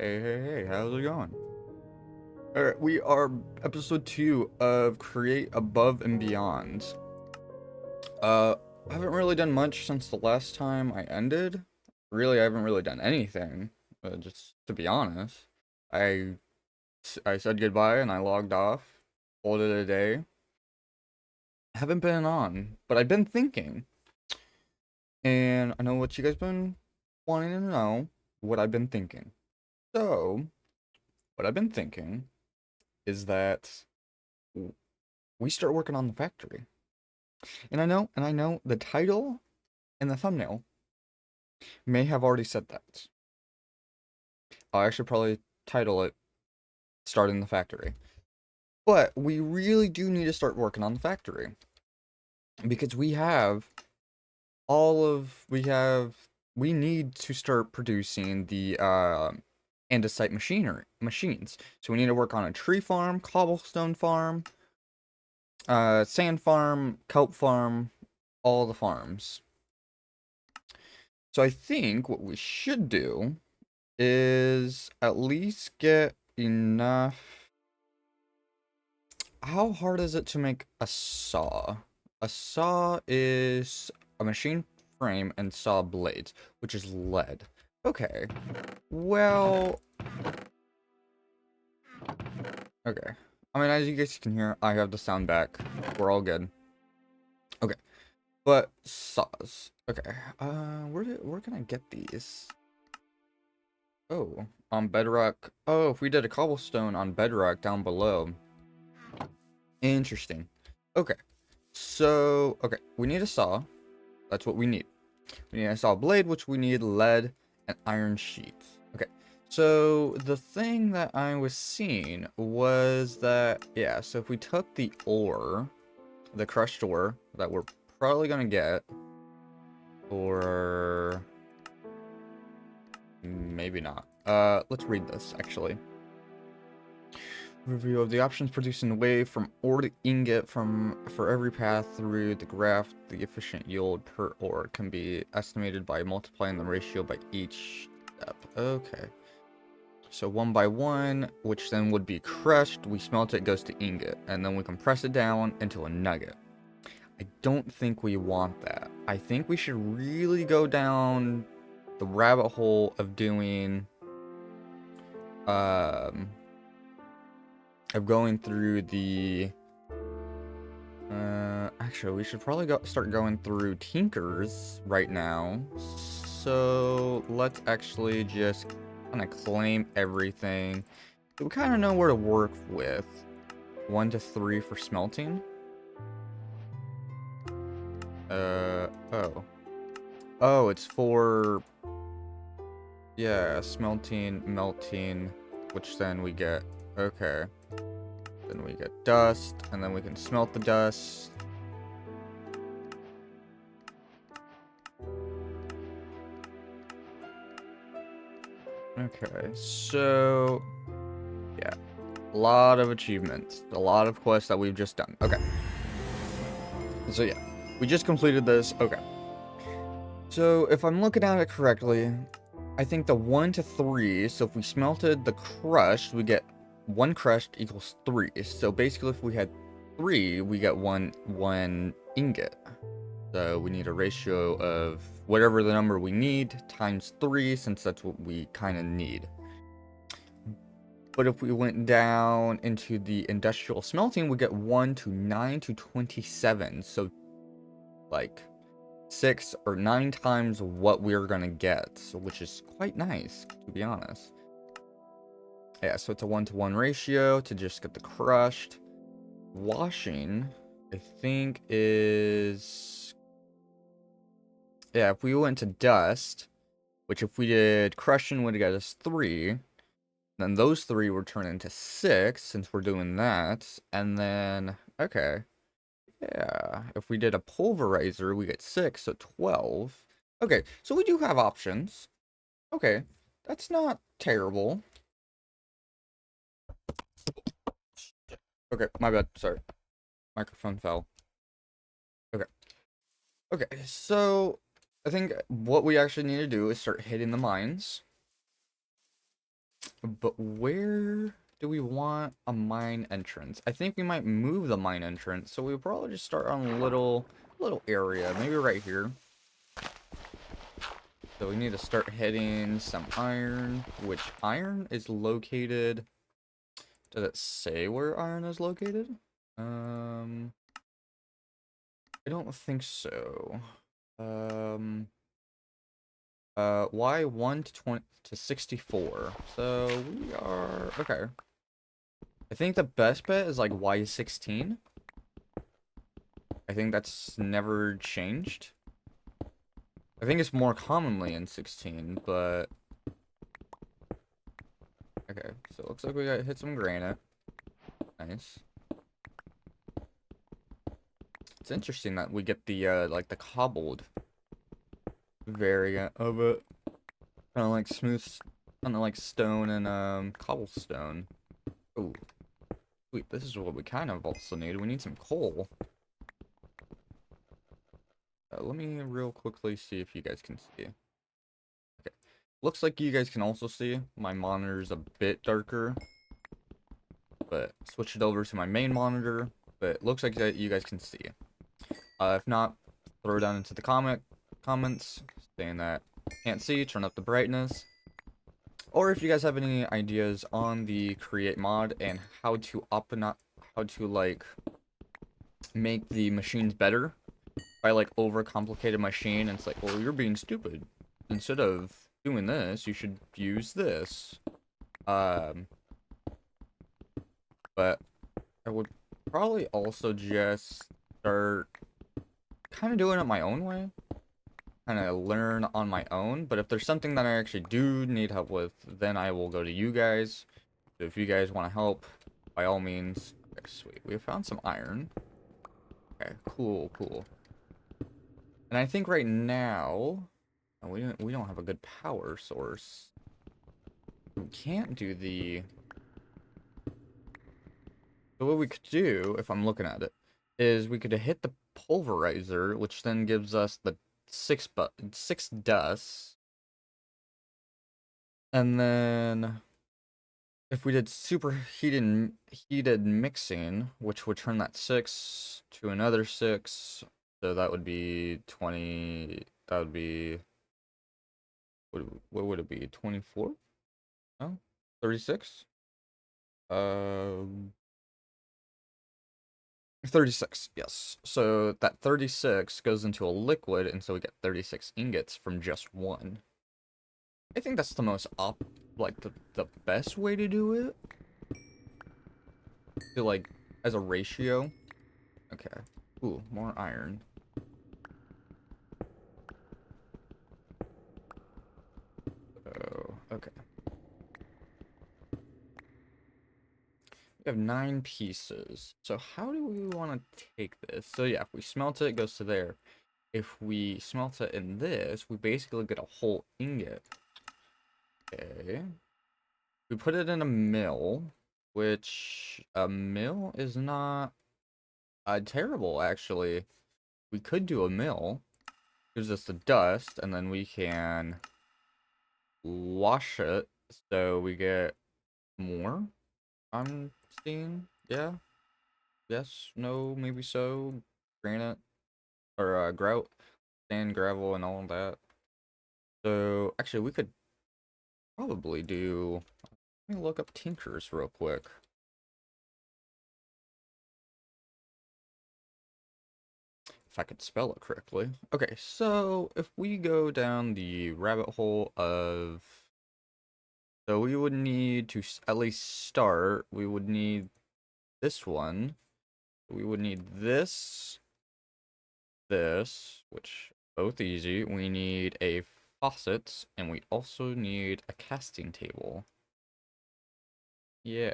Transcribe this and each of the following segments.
Hey, how's it going? Alright, we are episode 2 of Create Above and Beyond. I haven't really done much since the last time I ended. Really, I haven't really done anything, just to be honest. I, I said goodbye and I logged off, called it a day. Haven't been on, but I've been thinking. And I know what you guys been wanting to know, what I've been thinking. So, what I've been thinking is that we start working on the factory. And I know the title and the thumbnail may have already said that. I'll actually probably title it Starting the Factory. But we really do need to start working on the factory. Because we need to start producing the andesite machines. So we need to work on a tree farm, cobblestone farm, sand farm, kelp farm, all the farms. So I think what we should do is at least get enough. How hard is it to make a saw? A saw is a machine frame and saw blades, which is lead. Okay. Well, okay. I mean, as you guys can hear, I have the sound back. We're all good. Okay. But saws. Okay. Where can I get these? Oh, on bedrock. Oh, if we did a cobblestone on bedrock down below. Interesting. Okay. So, okay, we need a saw. That's what we need. We need a saw blade, which we need lead and iron sheets. Okay. So, the thing that I was seeing was that, yeah, so if we took the ore, the crushed ore that we're probably gonna get, or maybe not. Let's read this, actually. Review of the options producing the wave from ore to ingot for every path through the graph. The efficient yield per ore can be estimated by multiplying the ratio by each step. Okay. So 1 by 1, which then would be crushed. We smelt it, goes to ingot, and then we compress it down into a nugget. I don't think we want that. I think we should really go down the rabbit hole of doing um of going through the actually we should probably start going through Tinkers right now. So let's actually just kind of claim everything. So we kind of know where to work with. 1 to 3 for smelting. Oh. Oh, it's for, yeah, smelting, melting, which then we get, okay. Then we get dust, and then we can smelt the dust. Okay, so, yeah. A lot of achievements. A lot of quests that we've just done. Okay. So, yeah. We just completed this. Okay. So, if I'm looking at it correctly, I think the 1 to 3, so if we smelted the crushed, we get 1 crushed equals 3. So basically if we had 3, we get one ingot. So we need a ratio of whatever the number we need times 3, since that's what we kind of need. But if we went down into the industrial smelting, we get 1 to 9 to 27. So like 6 or 9 times what we're gonna get, which is quite nice, to be honest. Yeah, so it's a 1-to-1 ratio to just get the crushed. Washing, I think, is... yeah, if we went to dust, which if we did crushing would get us 3, then those 3 would turn into 6, since we're doing that, and then, okay. Yeah, if we did a pulverizer, we get 6, so 12. Okay, so we do have options. Okay, that's not terrible. Okay, my bad, sorry. Microphone fell. Okay. Okay, so I think what we actually need to do is start hitting the mines. But where do we want a mine entrance? I think we might move the mine entrance, so we'll probably just start on a little area, maybe right here. So we need to start hitting some iron, which iron is located. Does it say where iron is located? I don't think so. Um, Y 1 to 20 to 64. So we are okay. I think the best bet is like Y 16. I think that's never changed. I think it's more commonly in 16, but okay. So it looks like we got hit some granite. Nice. It's interesting that we get the like the cobbled variant of it. Kind of like smooth, kind of like stone and cobblestone. Ooh, wait, this is what we kind of also need. We need some coal. Let me real quickly see if you guys can see. Okay, looks like you guys can also see. My monitor's a bit darker, but switch it over to my main monitor. But it looks like that you guys can see. If not, throw it down into the comments saying that can't see. Turn up the brightness. Or if you guys have any ideas on the create mod and how to like make the machines better by like overcomplicated machine, and it's like, well, you're being stupid. Instead of doing this, you should use this. Um, but I would probably also just start kind of doing it my own way, kind of learn on my own. But if there's something that I actually do need help with, then I will go to you guys. So if you guys want to help, by all means. Okay, sweet. We found some iron. Okay, cool. And I think right now, we don't have a good power source. We can't do the. So what we could do, if I'm looking at it, is we could hit the pulverizer, which then gives us the six dust, and then if we did heated mixing, which would turn that 6 to another 6, so that would be 20. That would be what would it be? 24? No, 36. Um, 36. Yes. So that 36 goes into a liquid, and so we get 36 ingots from just one. I think that's the most like the best way to do it. To like as a ratio. Okay. Ooh, more iron. Oh, okay. We have 9 pieces. So how do we want to take this? So yeah, if we smelt it, it goes to there. If we smelt it in this, we basically get a whole ingot. Okay. We put it in a mill, which a mill is not terrible, actually. We could do a mill. Gives us the dust, and then we can wash it, so we get more. I'm seeing, yeah, yes, no, maybe so. Granite, or grout, sand, gravel, and all that. So, actually, we could probably do, let me look up tinkers real quick. If I could spell it correctly. Okay, so if we go down the rabbit hole of, so we would need to at least start, we would need this one. We would need this, which both easy. We need a faucet, and we also need a casting table. Yeah.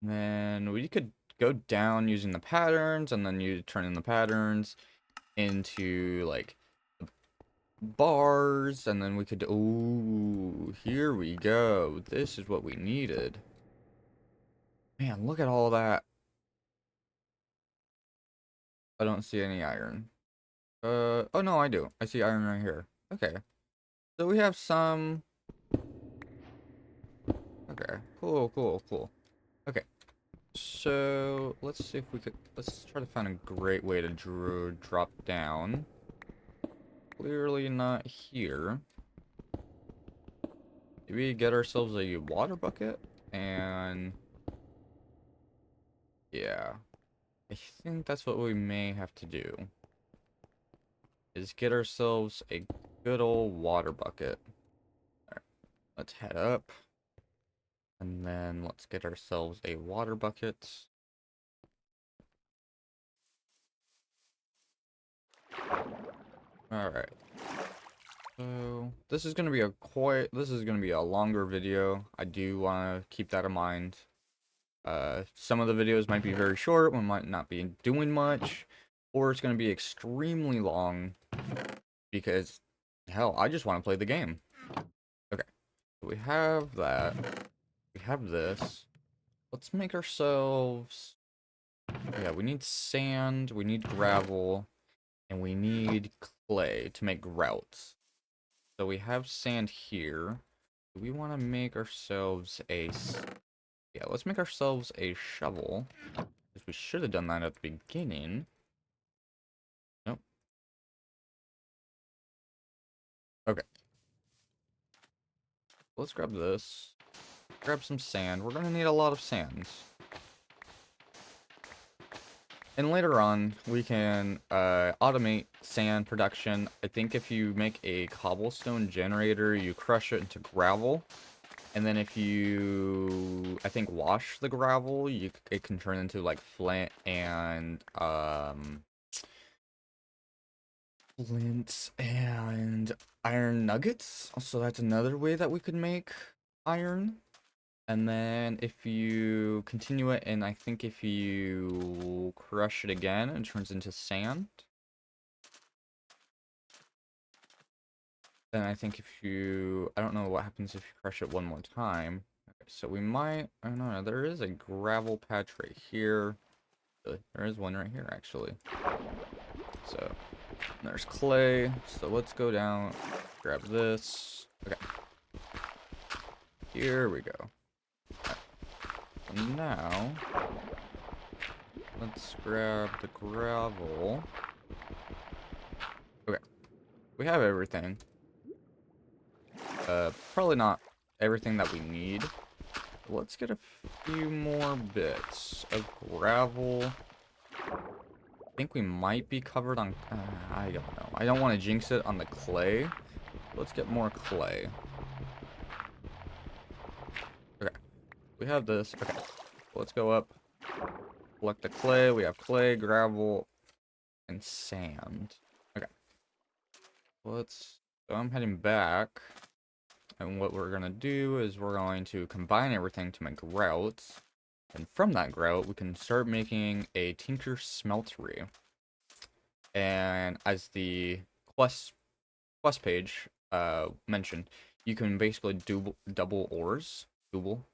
Then we could go down using the patterns, and then you turn in the patterns into like bars, and then we could, ooh, here we go. This is what we needed. Man, look at all that. I don't see any iron. Oh no, I do. I see iron right here. Okay. So we have some... Okay. Cool, cool, cool. Okay. So, let's see if we could... Let's try to find a great way to drop down. Clearly not here. Maybe get ourselves a water bucket? And... Yeah. I think that's what we may have to do. Is get ourselves a good old water bucket. Alright, let's head up. And then let's get ourselves a water bucket. Alright. So this is gonna be a longer video. I do wanna keep that in mind. Some of the videos might be very short, we might not be doing much, or it's gonna be extremely long because hell, I just wanna play the game. Okay. So we have that. We have this. Let's make ourselves... Yeah, we need sand, we need gravel, and we need clay to make grouts. So we have sand here. Do we want to make ourselves a... Yeah, let's make ourselves a shovel. Because we should have done that at the beginning. Nope. Okay. Let's grab this. Grab some sand. We're going to need a lot of sands. And later on, we can automate sand production. I think if you make a cobblestone generator, you crush it into gravel. And then if you, I think, wash the gravel, it can turn into, like, flint and iron nuggets. So that's another way that we could make iron. And then if you continue it, and I think if you crush it again, it turns into sand. Then I think if you... I don't know what happens if you crush it one more time. Okay, so we might... I don't know. There is a gravel patch right here. There is one right here, actually. So, there's clay. So let's go down, grab this. Okay. Here we go. And now, let's grab the gravel. Okay. We have everything. Probably not everything that we need. Let's get a few more bits of gravel. I think we might be covered on... I don't know. I don't want to jinx it on the clay. Let's get more clay. Okay. We have this. Okay. Let's go up. Collect the clay. We have clay, gravel, and sand. Okay. So I'm heading back. And what we're going to do is we're going to combine everything to make grouts. And from that grout, we can start making a tinker smeltery. And as the quest page mentioned, you can basically do double ores. Double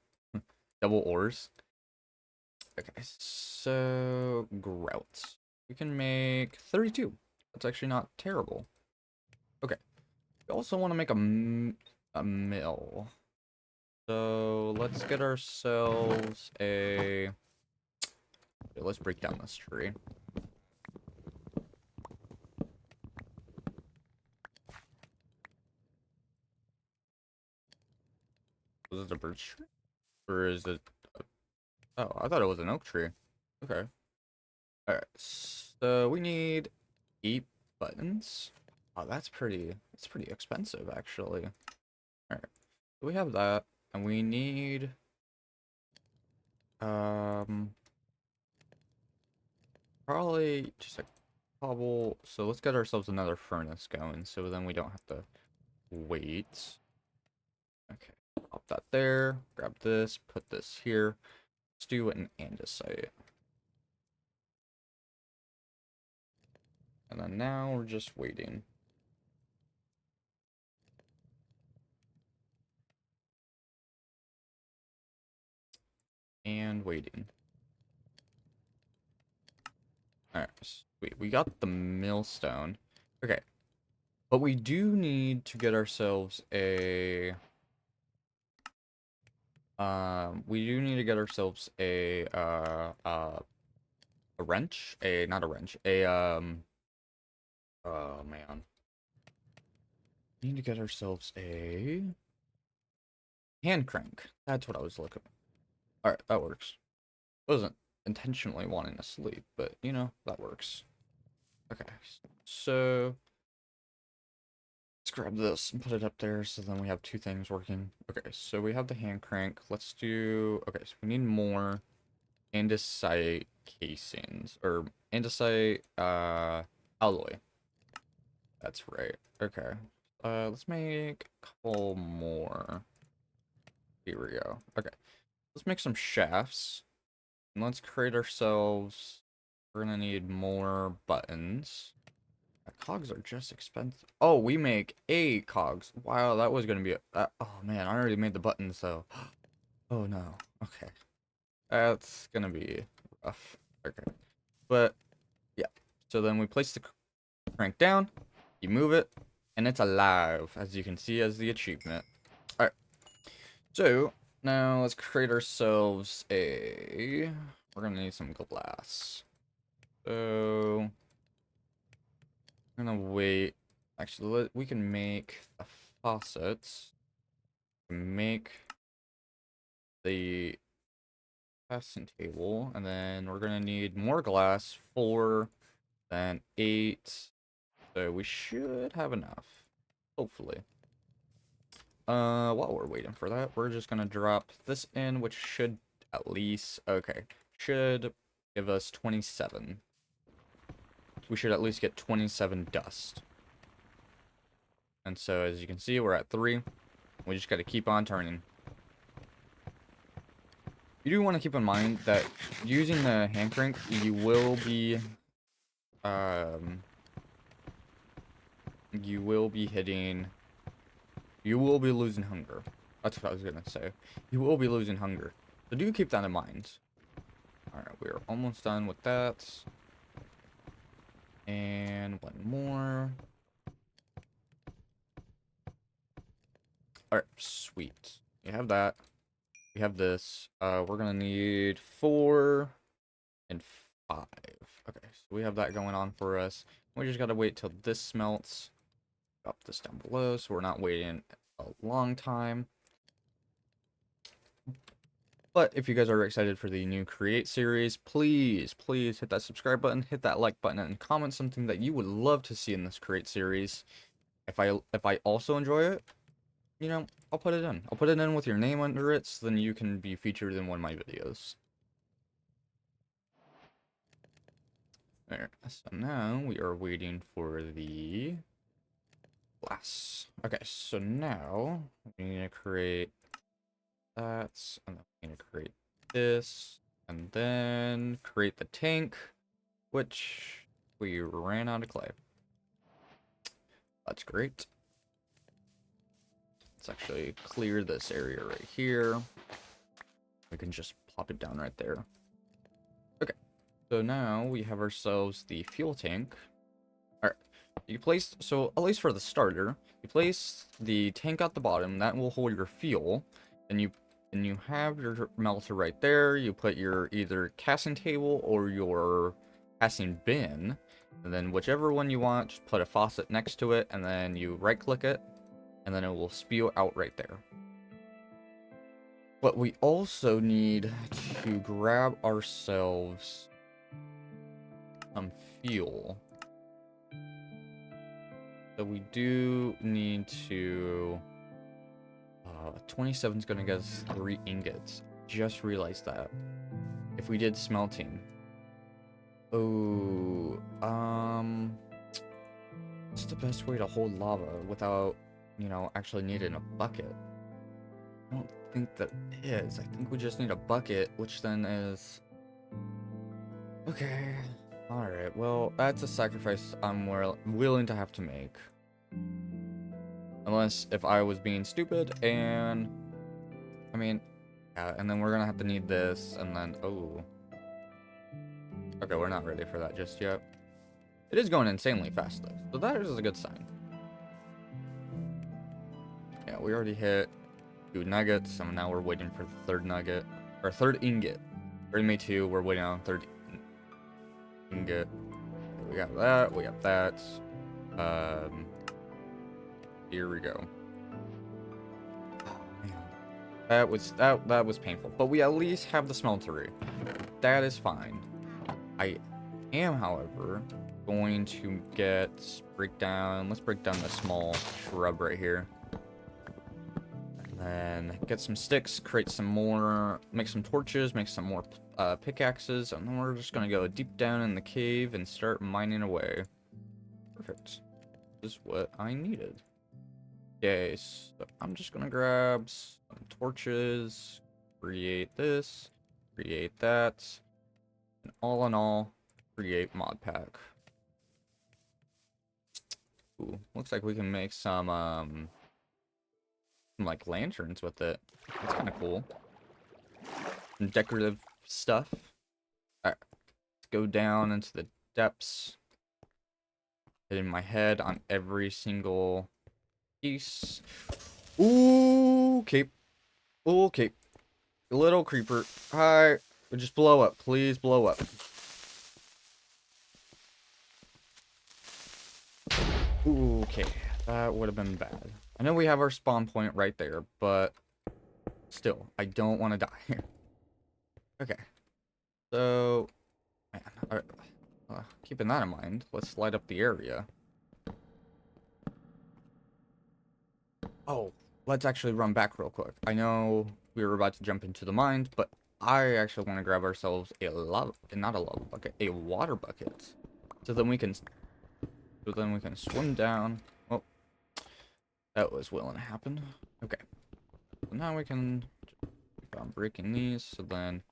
ores. Okay, so grouts. We can make 32. That's actually not terrible. Okay. We also want to make a mill. So let's get ourselves a... Okay, let's break down this tree. Was it a birch tree? Or is it... Oh, I thought it was an oak tree. Okay. Alright, so we need 8 buttons. Oh, that's pretty expensive, actually. Alright, so we have that, and we need... Probably just a cobble. So let's get ourselves another furnace going, so then we don't have to wait. Okay, pop that there. Grab this, put this here. Let's do an andesite. And then now we're just waiting. And waiting. Alright, sweet. We got the millstone. Okay. But we do need to get ourselves a we do need to get ourselves a wrench, not a wrench, oh man. We need to get ourselves a hand crank. That's what I was looking for. Alright, that works. Wasn't intentionally wanting to sleep, but you know, that works. Okay, so let's grab this and put it up there so then we have two things working. Okay, so we have the hand crank. Let's do, okay, so we need more andesite casings, or andesite, alloy. That's right. Okay. Let's make a couple more. Here we go. Okay. Let's make some shafts. And let's create ourselves. We're gonna need more buttons. Cogs are just expensive. Oh, we make 8 cogs. Wow, that was gonna be oh man, I already made the buttons, so. Oh no. Okay. That's gonna be rough. Okay. But, yeah. So then we place the crank down, you move it, and it's alive, as you can see as the achievement. Alright. So, now let's create ourselves a... We're gonna need some glass. So... I'm gonna wait. Actually, we can make the faucets. Make the passing table, and then we're gonna need more glass. 4, then 8. So we should have enough. Hopefully. While we're waiting for that, we're just gonna drop this in, which should at least, okay, should give us 27. We should at least get 27 dust. And so, as you can see, we're at 3. We just gotta keep on turning. You do want to keep in mind that using the hand crank, you will be hitting, you will be losing hunger. That's what I was gonna say. You will be losing hunger. So do keep that in mind. Alright, we're almost done with that. And one more. Alright, sweet. We have that. We have this. We're gonna need 4 and 5. Okay, so we have that going on for us. We just gotta wait till this smelts. Drop this down below so we're not waiting a long time. But if you guys are excited for the new Create series, please hit that subscribe button, hit that like button, and comment something that you would love to see in this Create series. If I also enjoy it, you know, I'll put it in. I'll put it in with your name under it, so then you can be featured in one of my videos. There. So now we are waiting for the glass. Okay, so now we need to create that, and then we need to create this, and then create the tank, which we ran out of clay. That's great. Let's actually clear this area right here. We can just plop it down right there. Okay, so now we have ourselves the fuel tank. Alright, you place, so at least for the starter, you place the tank at the bottom, that will hold your fuel, and you have your melter right there. You put your either casting table or your casting bin, and then whichever one you want, just put a faucet next to it, and then you right click it, and then it will spew out right there. But we also need to grab ourselves some fuel. So we do need to... 27 is going to get us 3 ingots. Just realized that. If we did smelting. Oh, what's the best way to hold lava without, you know, actually needing a bucket? I don't think that is. I think we just need a bucket, which then is... Okay. Alright, well, that's a sacrifice I'm willing to have to make. Unless if I was being stupid, and... I mean, yeah, and then we're gonna have to need this, and then... Oh. Okay, we're not ready for that just yet. It is going insanely fast, though, so that is a good sign. Yeah, we already hit 2 nuggets, so now we're waiting for the third nugget. Or third ingot. Already made 2, we're waiting on third ingot. We got that, we got that. Here we go. Oh, man. That was painful. But we at least have the smeltery. That is fine. I am, however, going to let's break down the small shrub right here. And then get some sticks, create some more, make some torches, make some more pickaxes, and then we're just gonna go deep down in the cave and start mining away. Perfect. This is what I needed. Okay, so I'm just gonna grab some torches, create this, create that, and all in all, create mod pack. Ooh, looks like we can make some like lanterns with it. That's kind of cool. Some decorative stuff. Alright, let's go down into the depths. Hitting my head on every single piece. Ooh, okay. Okay. Little creeper. Hi. Just blow up. Please blow up. Ooh, okay. That would have been bad. I know we have our spawn point right there, but still, I don't want to die here. Okay. So, man, keeping that in mind, let's light up the area. Oh, let's actually run back real quick. I know we were about to jump into the mines, but I actually want to grab ourselves a not a lava bucket, a water bucket. So then we can swim down. Oh, that was willing to happen. Okay. So now we can keep on breaking these. So then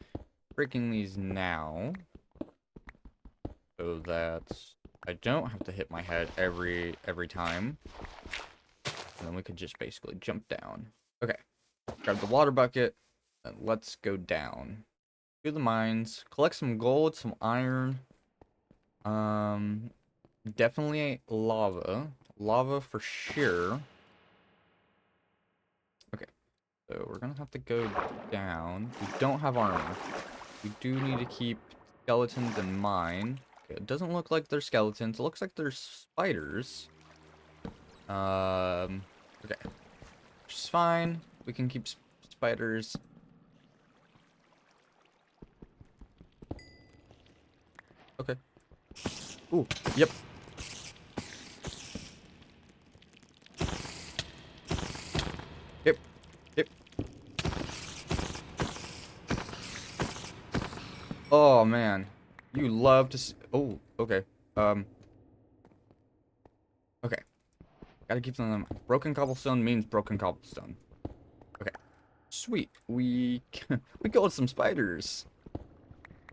breaking these now, so that I don't have to hit my head every time. And then we could just basically jump down. Okay. Grab the water bucket, and let's go down to the mines, collect some gold, some iron. Definitely lava. Lava for sure. Okay, so we're gonna have to go down. We don't have armor. We do need to keep skeletons in mind. Okay, it doesn't look like they're skeletons. It looks like they're spiders. Okay. Which is fine. We can keep spiders. Okay. Ooh, yep. Yep. Yep. Oh, man. You love to see. Oh, okay. Okay. Gotta keep them in mind. Broken cobblestone means broken cobblestone. Okay. Sweet. We killed some spiders.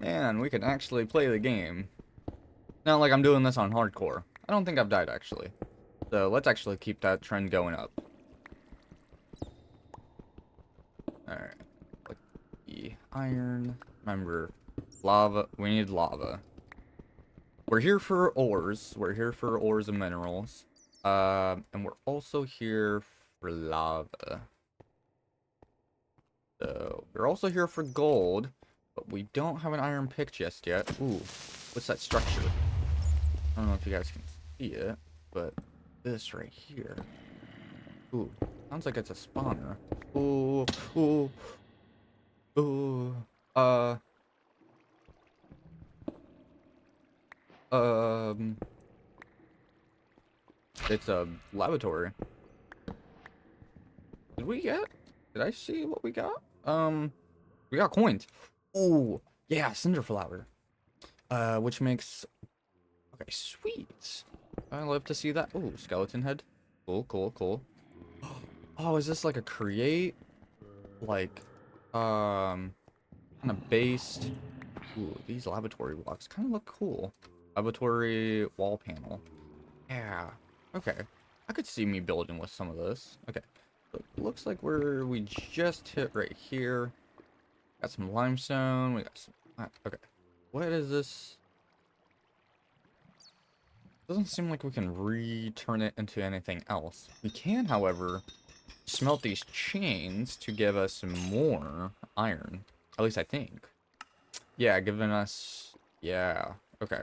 Man, we can actually play the game. Not like I'm doing this on hardcore. I don't think I've died, actually. So, let's actually keep that trend going up. Alright. Like the iron. Remember, lava. We need lava. We're here for ores. We're here for ores and minerals. And we're also here for lava. So, we're also here for gold, but we don't have an iron pick just yet. Ooh, what's that structure? I don't know if you guys can see it, but this right here. Ooh, sounds like it's a spawner. Ooh, ooh, ooh, um, it's a laboratory. Did I see what we got? We got coins. Ooh, yeah, cinder flower. Which makes, okay, sweet. I love to see that. Ooh, skeleton head. Cool, cool, cool. Oh, is this like a create? Like, kind of based. Ooh, these laboratory blocks kind of look cool. Laboratory wall panel. Yeah. Okay. I could see me building with some of this. Okay. So it looks like we just hit right here. Got some limestone. We got some. Okay. What is this? Doesn't seem like we can return it into anything else. We can, however, smelt these chains to give us more iron. At least I think. Yeah, giving us... Yeah, okay.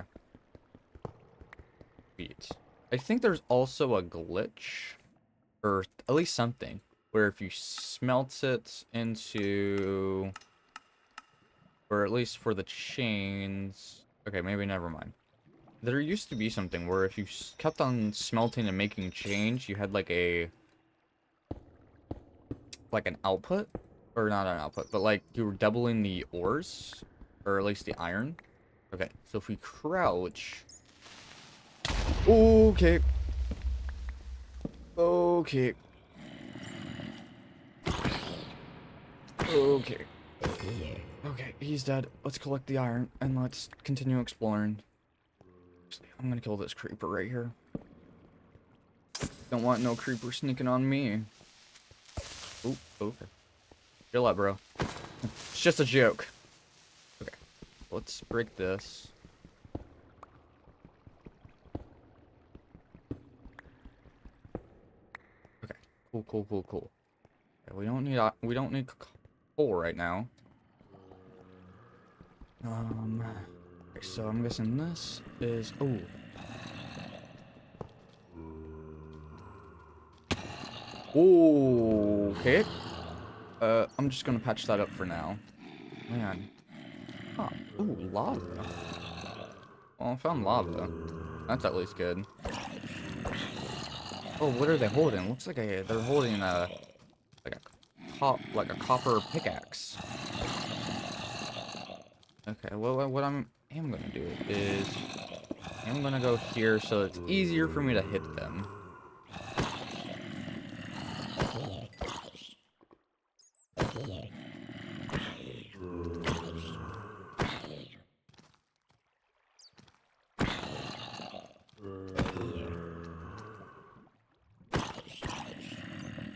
Sweet. I think there's also a glitch, or at least something, where if you smelt it into... Or at least for the chains... Okay, maybe never mind. There used to be something where if you kept on smelting and making chains, you had like a... Like an output? Or not an output, but like you were doubling the ores. Or at least the iron. Okay, so if we crouch... Okay. Okay. Okay. Okay, he's dead. Let's collect the iron and let's continue exploring. I'm gonna kill this creeper right here. Don't want no creeper sneaking on me. Oh, okay. Chill out, bro. It's just a joke. Okay, let's break this. Okay, cool. Okay, we don't need coal right now. Okay, so I'm guessing this is... Oh. Okay. I'm just gonna patch that up for now. Man. Huh. Ooh, lava. Well, I found lava. That's at least good. Oh, what are they holding? Looks like they're holding like a copper pickaxe. Okay, well, what am gonna do is I'm gonna go here so it's easier for me to hit them.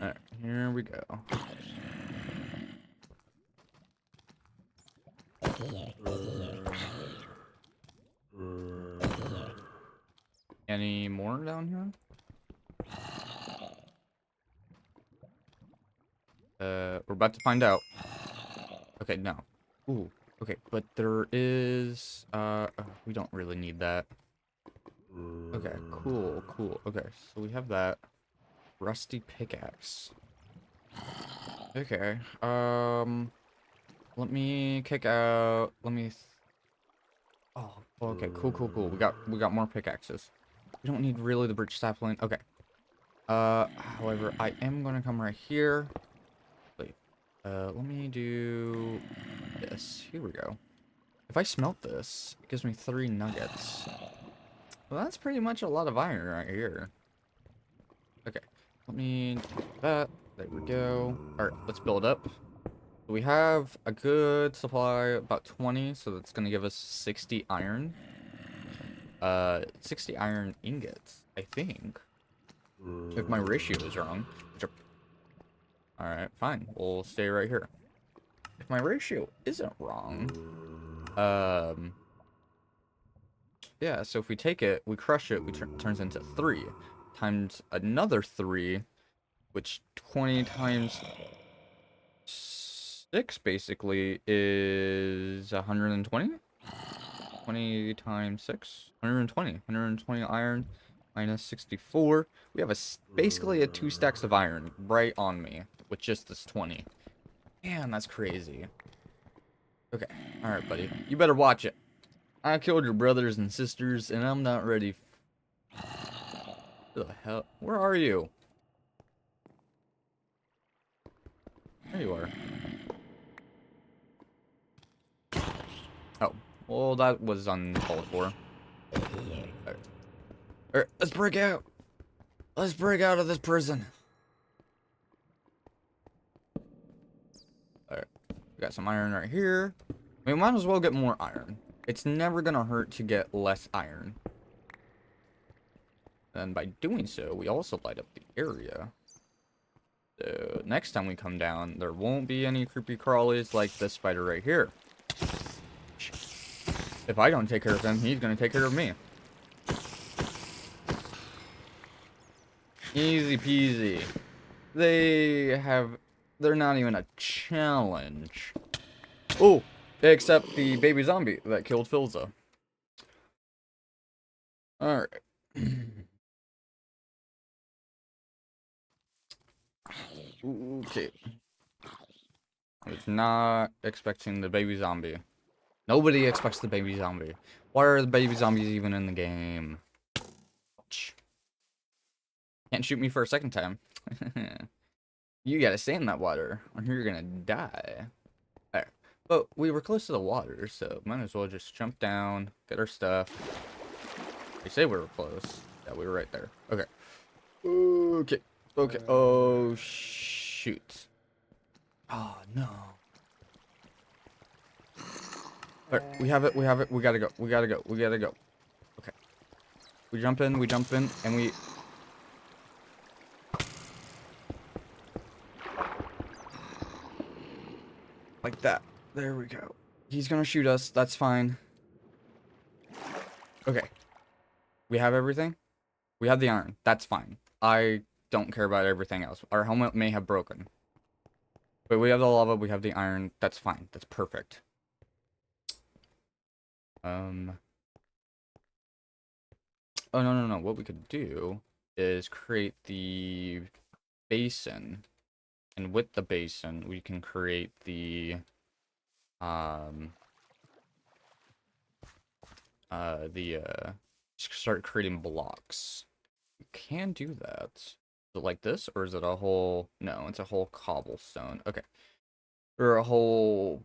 Alright, here we go. Any more down here? We're about to find out. Okay, no. Ooh, okay, but there is, we don't really need that. Okay, cool. Okay, so we have that. Rusty pickaxe. Okay, let me kick out, oh, okay, cool. We got more pickaxes. We don't need really the birch sapling. Okay. However, I am gonna come right here. Wait. Let me do this. Here we go. If I smelt this, it gives me 3 nuggets. Well, that's pretty much a lot of iron right here. Okay. Let me do that. There we go. Alright, let's build up. We have a good supply, about 20, so that's gonna give us 60 iron. 60 iron ingots, I think. If my ratio is wrong. Alright, fine. We'll stay right here. If my ratio isn't wrong, yeah, so if we take it, we crush it, turns into 3. Times another 3, which 20 times 6 basically is 120? 20 times 6? 120. 120 iron minus 64. We have basically a 2 stacks of iron right on me with just this 20. Man, that's crazy. Okay, alright, buddy. You better watch it. I killed your brothers and sisters, and I'm not ready. What the hell? Where are you? There you are. Oh, well, that was uncalled for. Alright, let's break out. Let's break out of this prison. Alright, we got some iron right here. We might as well get more iron. It's never gonna hurt to get less iron. And by doing so, we also light up the area. So next time we come down, there won't be any creepy crawlies like this spider right here. If I don't take care of him, he's gonna take care of me. Easy peasy. they're not even a challenge. Oh, except the baby zombie that killed Filza. Alright. Okay. I was not expecting the baby zombie. Nobody expects the baby zombie. Why are the baby zombies even in the game? Ouch. Can't shoot me for a second time. You gotta stay in that water, or you're gonna die. Alright. But we were close to the water, so might as well just jump down, get our stuff. They say we were close. Yeah, we were right there. Okay. Okay. Okay. Oh, shoot. Oh, no. Alright, we have it, we have it. We gotta go. We gotta go. We gotta go. Okay. We jump in, and we... Like that. There we go. He's gonna shoot us. That's fine. Okay. We have everything. We have the iron. That's fine. I don't care about everything else. Our helmet may have broken. But we have the lava, we have the iron. That's fine. That's perfect. Oh, no, no, no. What we could do is create the basin. And with the basin, we can create the, start creating blocks. We can do that. Is it like this, or is it a whole... No, it's a whole cobblestone. Okay. Or a whole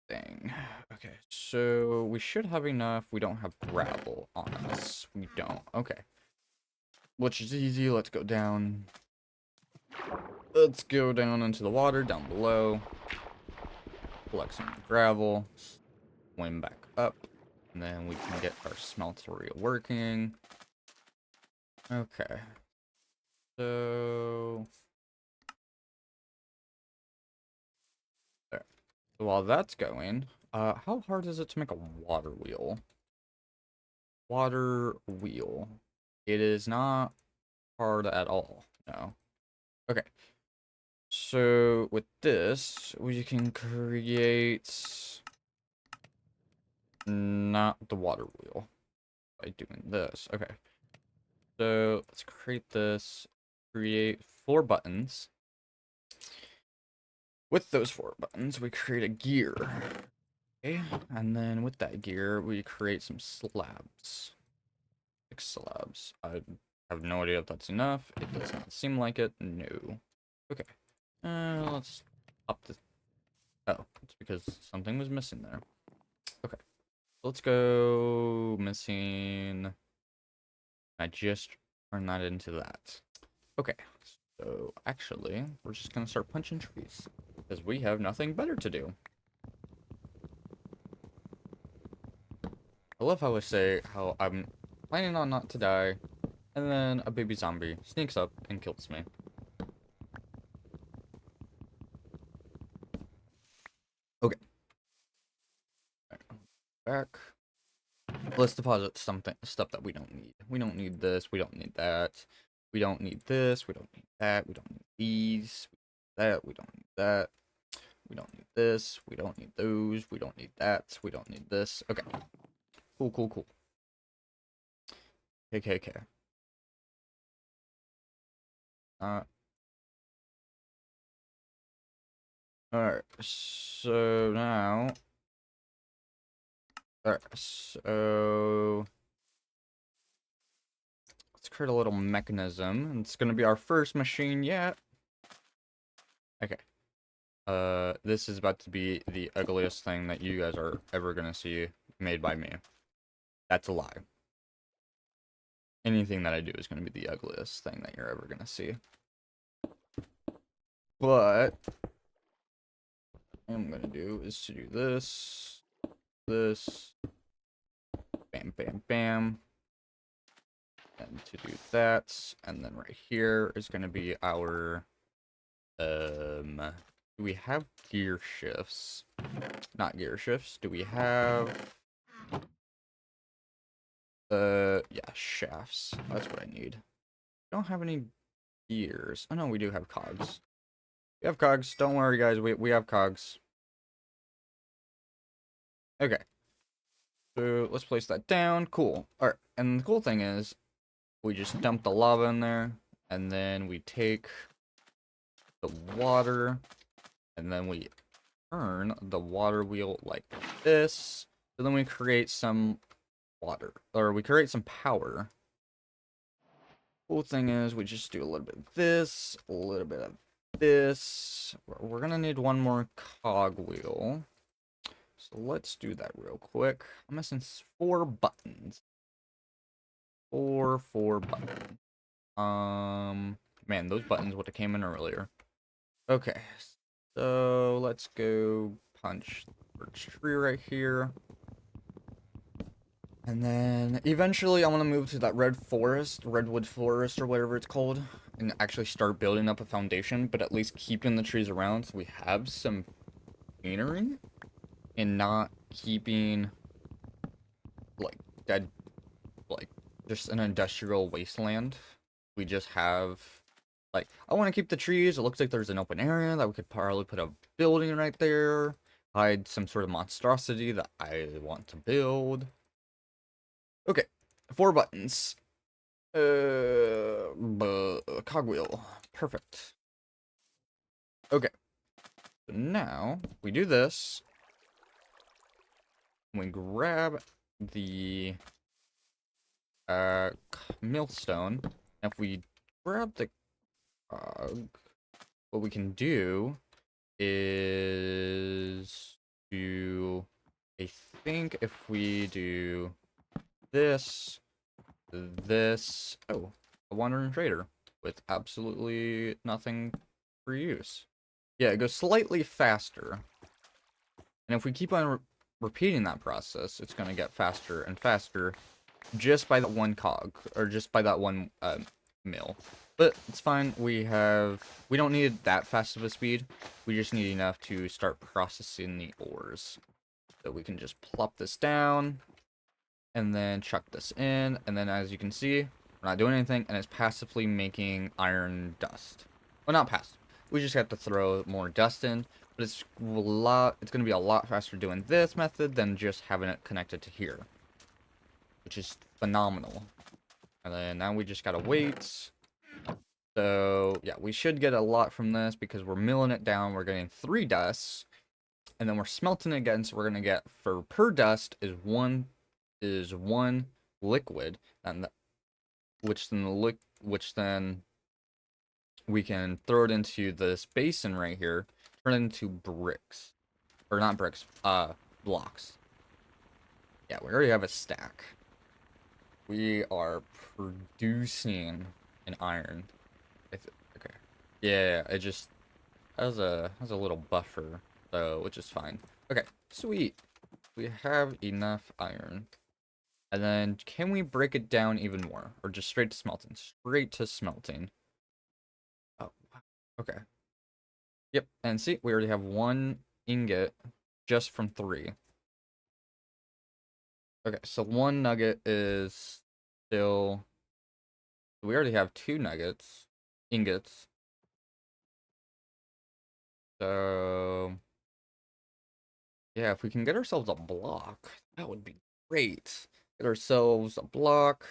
thing. Okay, so we should have enough. We don't have gravel on us. We don't. Okay. Which is easy. Let's go down. Let's go down into the water down below. Collect some gravel. Swim back up. And then we can get our smelter working. Okay. So... there. So while that's going, how hard is it to make a water wheel? Water wheel. It is not hard at all. No. Okay. So with this, we can create not the water wheel by doing this. Okay. So let's create this. Create 4 buttons. With those 4 buttons, we create a gear. Okay. And then with that gear, we create some slabs. 6 slabs. I have no idea if that's enough. It does not seem like it. No. Okay. Let's up this. Oh, it's because something was missing there. Okay. Let's go missing. I just turned that into that. Okay. So actually, we're just gonna start punching trees because we have nothing better to do. I love how I say how I'm planning on not to die, and then a baby zombie sneaks up and kills me. Okay. Back. Let's deposit stuff that we don't need. We don't need this. We don't need that. We don't need this. We don't need that. We don't need these. That. We don't need that. We don't need this. We don't need those. We don't need that. We don't need this. Okay. Cool, cool, cool. Okay. Uh. Alright. So now. Alright. So. Let's create a little mechanism. It's gonna be our first machine yet. Okay. This is about to be the ugliest thing that you guys are ever gonna see made by me. That's a lie. Anything that I do is gonna be the ugliest thing that you're ever gonna see. But what I'm gonna do is to do this, bam, bam, bam, and to do that, and then right here is gonna be our do we have gear shifts? Not gear shifts. Do we have yeah, shafts. That's what I need. I don't have any gears. Oh no, we do have cogs. We have cogs. Don't worry, guys. We have cogs. Okay. So let's place that down. Cool. Alright. And the cool thing is, we just dump the lava in there, and then we take the water, and then we turn the water wheel like this. So then we create some water, or we create some power. Cool thing is, we just do a little bit of this, a little bit of this. We're gonna need one more cog wheel. So let's do that real quick. I'm missing 4 buttons. Four buttons. Man, those buttons would have came in earlier. Okay, so let's go punch the birch tree right here. And then eventually I want to move to that redwood forest or whatever it's called, and actually start building up a foundation, but at least keeping the trees around so we have some greenery and not keeping like dead, like just an industrial wasteland. We just have like, I want to keep the trees. It looks like there's an open area that we could probably put a building right there, hide some sort of monstrosity that I want to build. Okay, 4 buttons. Cogwheel. Perfect. Okay. So now we do this. We grab the millstone. If we grab the cog, what we can do is do, I think if we do this, oh, a wandering trader with absolutely nothing for use. Yeah, it goes slightly faster. And if we keep on repeating that process, it's going to get faster and faster just by that one cog, or just by that one mill. But it's fine, we don't need that fast of a speed. We just need enough to start processing the ores. So we can just plop this down, and then chuck this in, and then as you can see, we're not doing anything, and it's passively making iron dust. Well, not passive. We just have to throw more dust in, but it's going to be a lot faster doing this method than just having it connected to here, which is phenomenal. And then now we just gotta wait. So yeah, we should get a lot from this because we're milling it down. We're getting 3 dusts, and then we're smelting it again. So we're gonna get, for per dust is one liquid, and which then we can throw it into this basin right here, turn it into bricks, or not bricks, blocks. Yeah, we already have a stack. We are producing an iron. Okay. Yeah, it just has a little buffer, so which is fine. Okay, sweet. We have enough iron. And then can we break it down even more? Or just straight to smelting? Straight to smelting. Oh, wow. Okay. Yep, and see, we already have 1 ingot just from 3. Okay, so 1 nugget is still, we already have 2 ingots. So yeah, if we can get ourselves a block, that would be great. Get ourselves a block,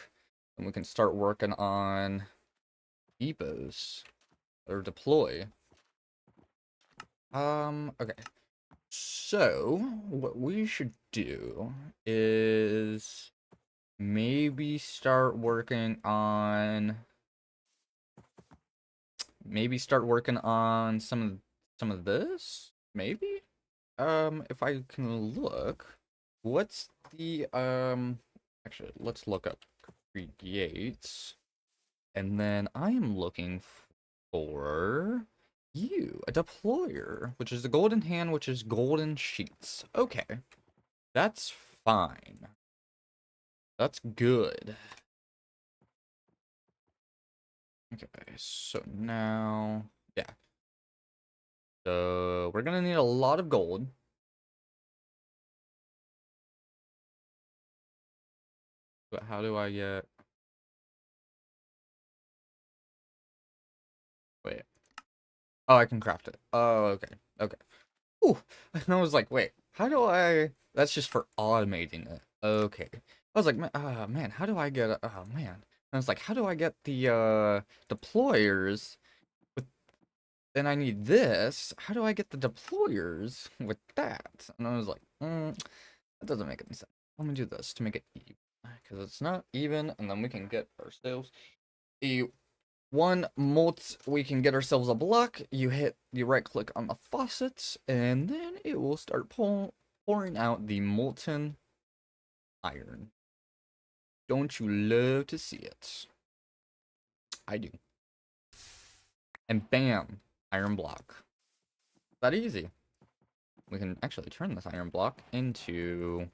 and we can start working on depots or deploy. Okay. So what we should do is maybe start working on some of this, maybe? If I can look, what's the, actually, let's look up creates, and then I am looking for a deployer, which is the golden hand, which is golden sheets. Okay, that's fine. That's good. Okay, so now, yeah. So we're gonna need a lot of gold. But how do I get... Wait. Oh, I can craft it. Oh, okay. Okay. Ooh. And I was like, wait, how do I... That's just for automating it. Okay. I was like, man, how do I get... Oh, man. And I was like, how do I get the, deployers with... Then I need this. How do I get the deployers with that? And I was like, that doesn't make any sense. Let me do this to make it even. Because it's not even, and then we can get ourselves a one molt. We can get ourselves a block. You right click on the faucets, and then it will start pouring out the molten iron. Don't you love to see it? I do. And bam, iron block. That easy. We can actually turn this iron block into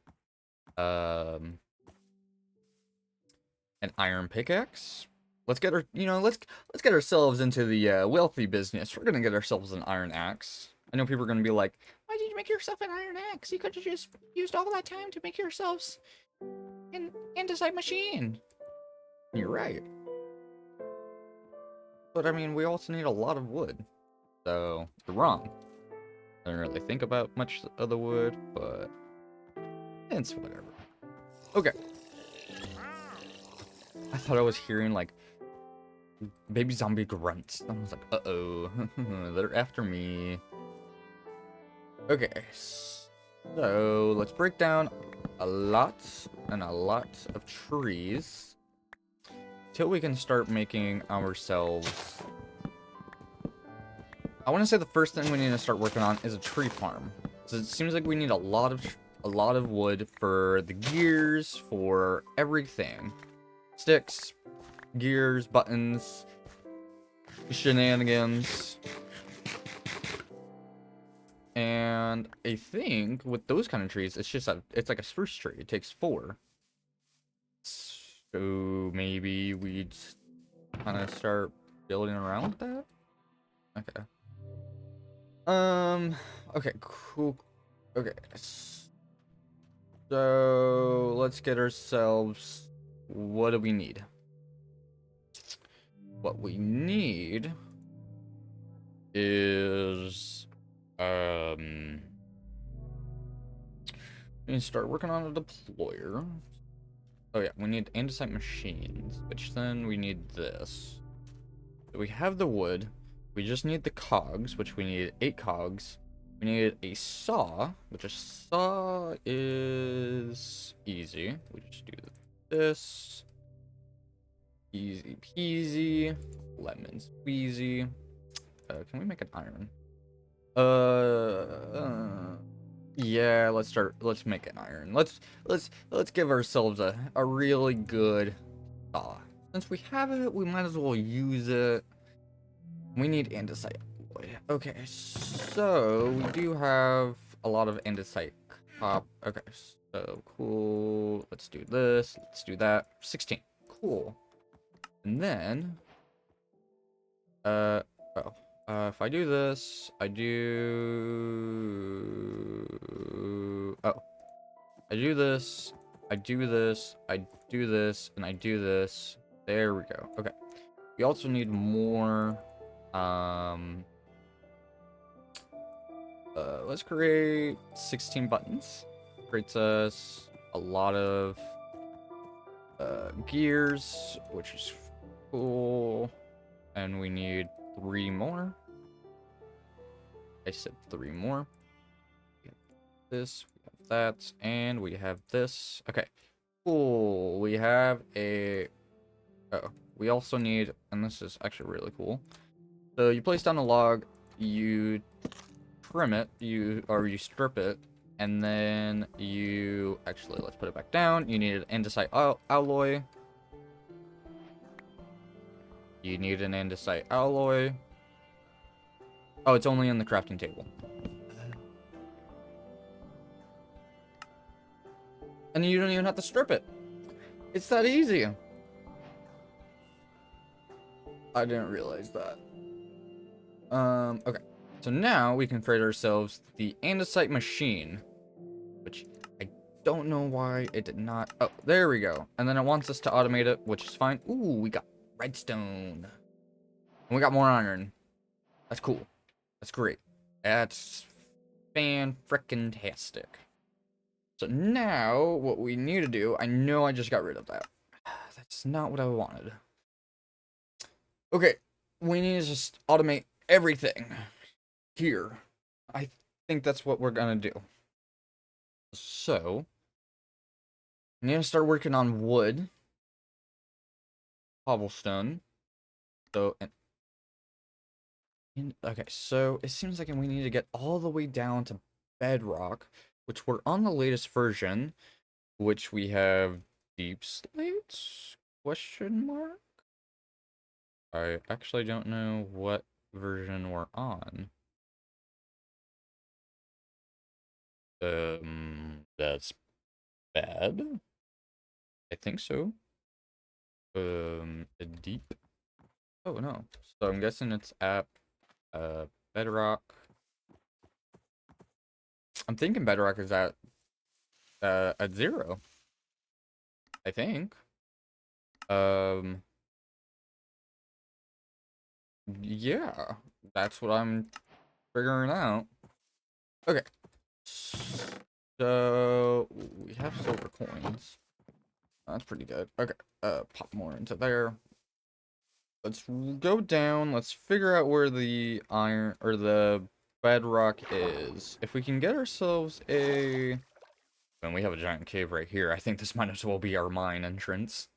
an iron pickaxe. Let's get let's get ourselves into the wealthy business. We're gonna get ourselves an iron axe. I know people are gonna be like, "Why did you make yourself an iron axe? You could have just used all that time to make yourselves an andesite machine." You're right, but I mean, we also need a lot of wood. So you're wrong. I don't really think about much of the wood, but it's whatever. Okay. I thought I was hearing like baby zombie grunts. I was like, uh-oh, they're after me. Okay, so let's break down a lot of trees till we can start making ourselves... I want to say the first thing we need to start working on is a tree farm. So it seems like we need a lot of wood for the gears, for everything. Sticks, gears, buttons, shenanigans. And I think with those kind of trees, it's like a spruce tree. It takes 4. So maybe we'd kind of start building around that. Okay. Okay, cool. Okay. So let's get ourselves... What do we need? What we need is... We need to start working on a deployer. Oh yeah, we need andesite machines, which then we need this. So we have the wood. We just need the cogs, which we need 8 cogs. We need a saw, which a saw is easy. We just do this. Easy peasy. Lemon squeezy. Can we make an iron? Yeah, let's make an iron. Let's give ourselves a really good saw. Since we have it, we might as well use it. We need andesite alloy. Okay, so we do have a lot of andesite cop. Okay, so cool. Let's do this. Let's do that. 16. Cool. And then if I do this, I do this, I do this, I do this, and I do this. There we go. Okay. We also need more let's create 16 buttons. Creates us a lot of gears, which is cool. And we need 3 more. I said 3 more. We have this, we have that, and we have this. Okay, cool. We have a... Oh, we also need, and this is actually really cool. So you place down a log, you trim it, you strip it, and then you... Actually, let's put it back down. You need an andesite alloy. You need an andesite alloy. Oh, it's only in the crafting table. And you don't even have to strip it. It's that easy. I didn't realize that. Okay. So now we can create ourselves the andesite machine, which I don't know why it did not. Oh, there we go. And then it wants us to automate it, which is fine. Ooh, we got redstone. And we got more iron. That's cool. That's great. That's fan-frickin-tastic. So now, what we need to do, I know I just got rid of that. That's not what I wanted. Okay, we need to just automate everything here. I think that's what we're gonna do. So, I need to start working on wood, cobblestone. So, okay, so it seems like we need to get all the way down to bedrock, which we're on the latest version, which we have deep slates? Question mark? I actually don't know what version we're on. That's bad. I think so. A deep. Oh no. So I'm guessing it's at bedrock. I'm thinking bedrock is at 0. I think. Um yeah. That's what I'm figuring out. Okay. So we have silver coins. That's pretty good. Okay. Pop more into there. Let's go down. Let's figure out where the iron or the bedrock is. If we can get ourselves a... And we have a giant cave right here. I think this might as well be our mine entrance.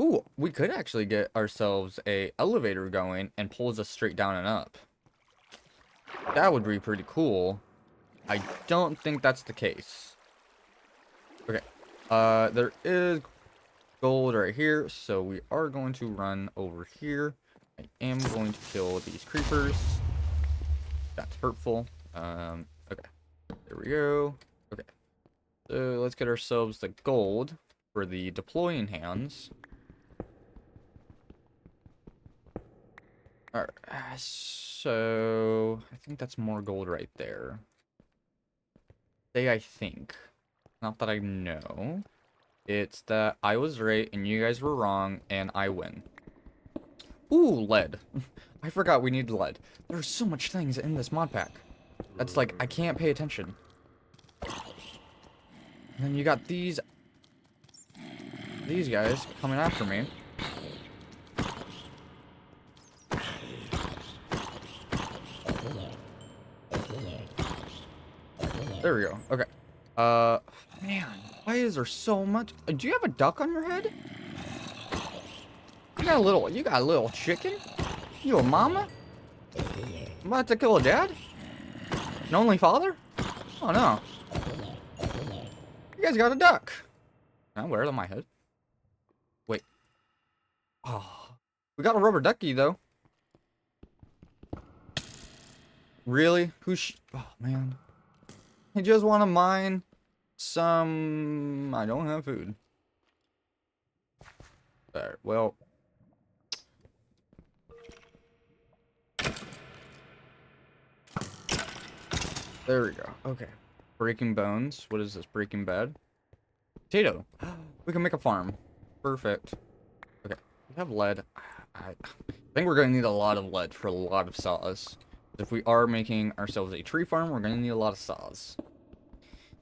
Ooh, we could actually get ourselves a elevator going and pulls us straight down and up. That would be pretty cool. I don't think that's the case. Okay. There is gold right here, so we are going to run over here. I am going to kill these creepers. That's hurtful. Okay. There we go. Okay. So let's get ourselves the gold for the deploying hands. Alright, so I think that's more gold right there. I think. Not that I know. It's that I was right and you guys were wrong and I win. Ooh, lead. I forgot we need lead. There's so much things in this mod pack. That's like, I can't pay attention. And then you got these guys coming after me. There we go. Okay. Man, why is there so much? Do you have a duck on your head? You got a little chicken? You a mama? About to kill a dad? An only father? Oh no. You guys got a duck. Can I wear it on my head? Wait. Oh. We got a rubber ducky though. Really? Oh man. I just want to mine some... I don't have food. Alright, well... There we go. Okay. Breaking bones. What is this? Breaking bad? Potato. We can make a farm. Perfect. Okay. We have lead. I think we're going to need a lot of lead for a lot of saws. If we are making ourselves a tree farm, we're going to need a lot of saws.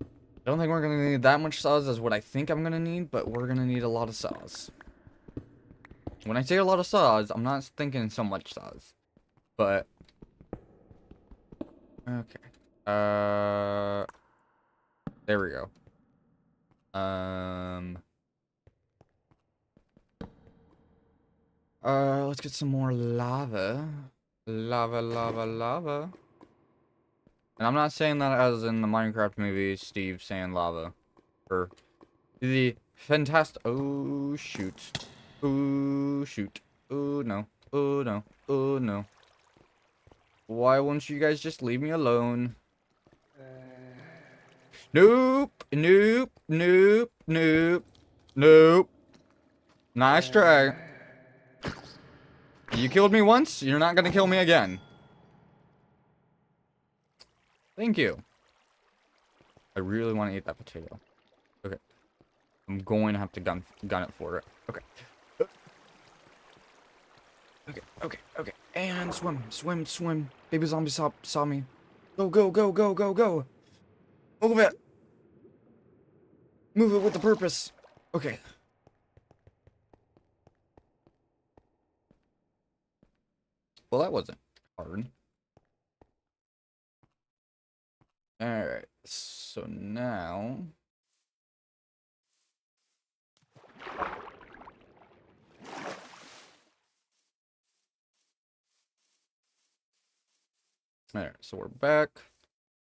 I don't think we're going to need that much saws as what I think I'm going to need, but we're going to need a lot of saws. When I say a lot of saws, I'm not thinking so much saws. But... Okay. There we go. Let's get some more lava. Lava. And I'm not saying that as in the Minecraft movie, Steve saying lava. Or the fantastic... Oh, shoot. Oh, shoot. Oh, no. Oh, no. Oh, no. Why won't you guys just leave me alone? Nope. Nice try. You killed me once, you're not gonna kill me again. Thank you. I really want to eat that potato. Okay. I'm going to have to gun it for it. Okay. Okay. And swim, swim, swim. Baby zombie saw me. Go, go, go, go, go, go. Move it. Move it with the purpose. Okay. Well, that wasn't hard. Alright. So now... Alright, so we're back.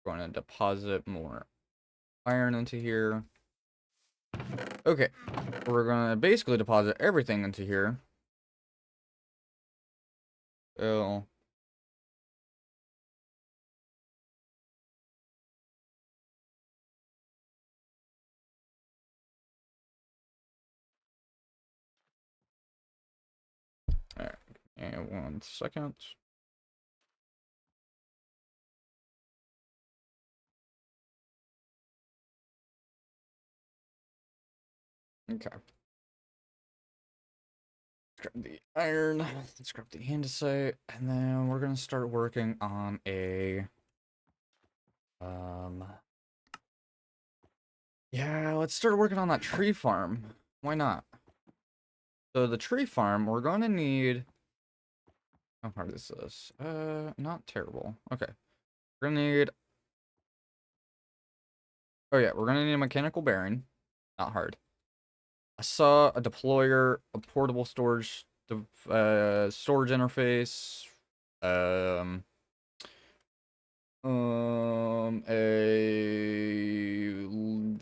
We're going to deposit more iron into here. Okay. We're going to basically deposit everything into here. So... Alright. And 1 second. Okay. Grab the iron. Let's grab the andesite. And then we're going to start working on a... Yeah, let's start working on that tree farm. Why not? So the tree farm, we're going to need... How hard is this? Not terrible. Okay. We're going to need... Oh yeah, we're going to need a mechanical bearing. Not hard. I saw a deployer, a portable storage, storage interface, a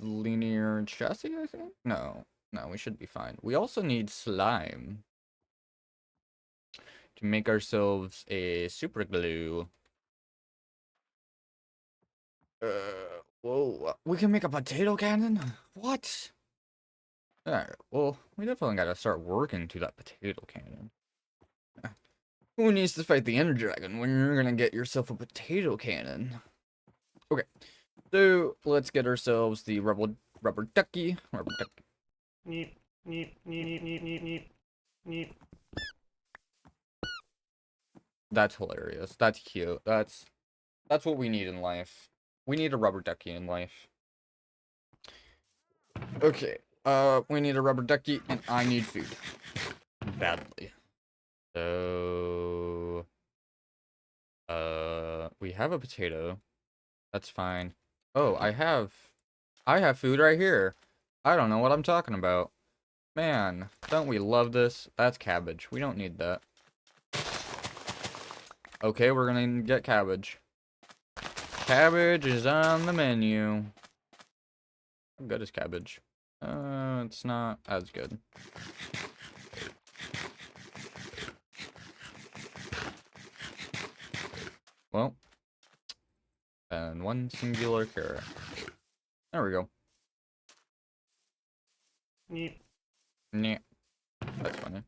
linear chassis, I think? No, we should be fine. We also need slime to make ourselves a super glue. Whoa, we can make a potato cannon? What? Alright, well, we definitely gotta start working to that potato cannon. Who needs to fight the Ender Dragon when you're gonna get yourself a potato cannon? Okay, so let's get ourselves the rubber ducky. Neep, neep, neep, neep, neep, neep, neep. That's hilarious. That's cute. That's what we need in life. We need a rubber ducky in life. Okay, we need a rubber ducky, and I need food. Badly. So... we have a potato. That's fine. Oh, I have food right here. I don't know what I'm talking about. Man, don't we love this? That's cabbage. We don't need that. Okay, we're gonna get cabbage. Cabbage is on the menu. How good is cabbage? It's not as good. Well, and 1 singular carrot. There we go. Neat. Neat. That's funny.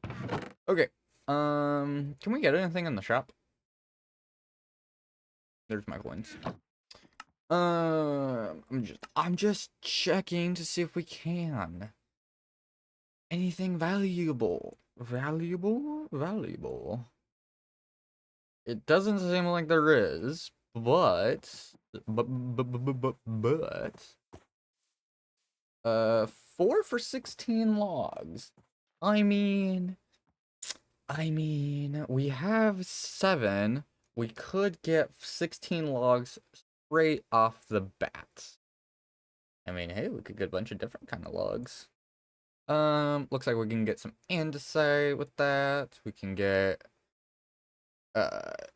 Okay. Can we get anything in the shop? There's my coins. I'm just checking to see if we can. Anything valuable? Valuable. It doesn't seem like there is, but 4 for 16 logs. I mean, we have 7. We could get 16 logs straight off the bat. I mean, hey, we could get a bunch of different kind of logs. Looks like we can get some andesite with that. We can get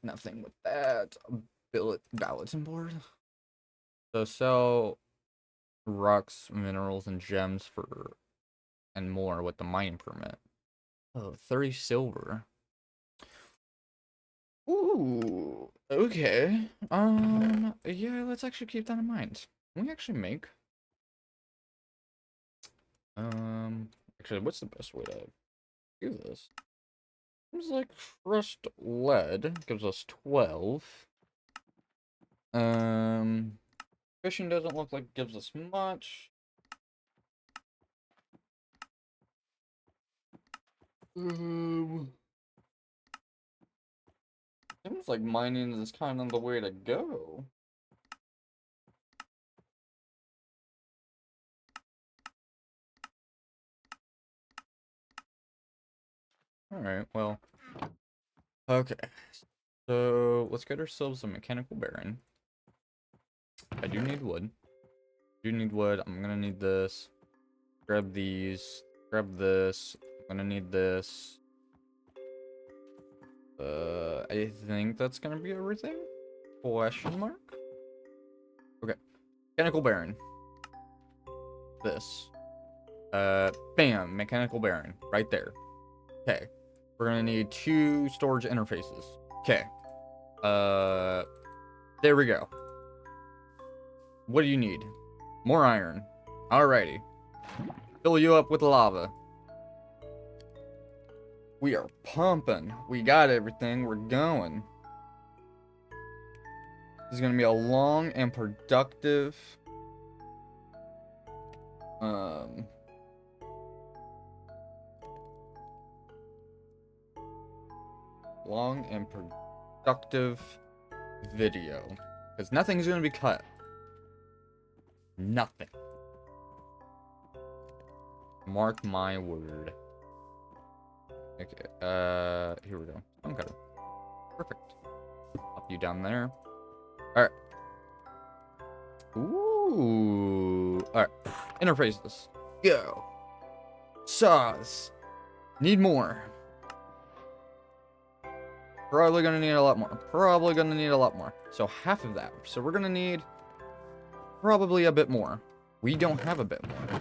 nothing with that. Bulletin board. So sell rocks, minerals, and gems for and more with the mining permit. Oh, 30 silver. Ooh, okay. Yeah, let's actually keep that in mind. Can we actually make actually, what's the best way to do this? Seems like crushed lead gives us 12. Fishing doesn't look like it gives us much. Seems like mining is kind of the way to go. Alright, well. Okay. So, let's get ourselves a mechanical bearing. I do need wood. I'm gonna need this. Grab these. Grab this. I'm gonna need this. I think that's gonna be everything? Question mark? Okay. Mechanical bearing. This. Bam. Mechanical bearing. Right there. Okay. We're gonna need 2 storage interfaces. Okay. There we go. What do you need? More iron. Alrighty. Fill you up with lava. We are pumping. We got everything. We're going. This is gonna be a long and productive long and productive video. Because nothing's gonna be cut. Nothing. Mark my word. Okay, here we go. Stone cutter. Perfect. Pop you down there. Alright. Ooh. Alright. Interfaces. Go. Saws. Need more. Probably gonna need a lot more. Probably gonna need a lot more. So half of that. So we're gonna need probably a bit more. We don't have a bit more.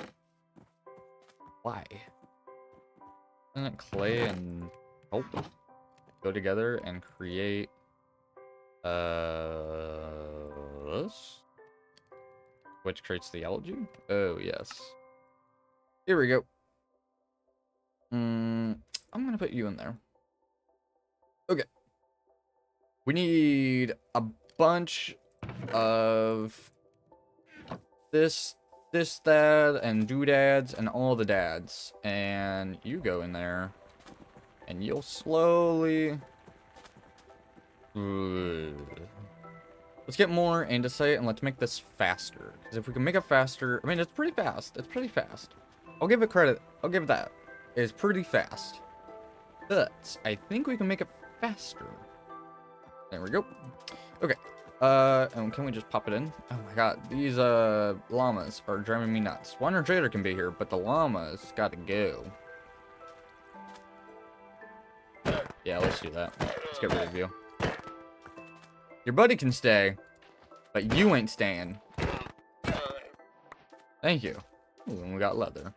Why? Isn't it clay and pulp go together and create this? Which creates the algae? Oh yes. Here we go. I'm gonna put you in there. Okay. We need a bunch of this, that, and doodads, and all the dads. And you go in there, and you'll slowly... Let's get more andesite, and let's make this faster. Because if we can make it faster... I mean, it's pretty fast. It's pretty fast. I'll give it credit. I'll give it that. It's pretty fast. But I think we can make it faster. There we go. Okay. And can we just pop it in? Oh my god, these llamas are driving me nuts. Wonder Trader can be here, but the llamas gotta go. Yeah, let's do that. Let's get rid of you. Your buddy can stay, but you ain't staying. Thank you. Ooh, and we got leather.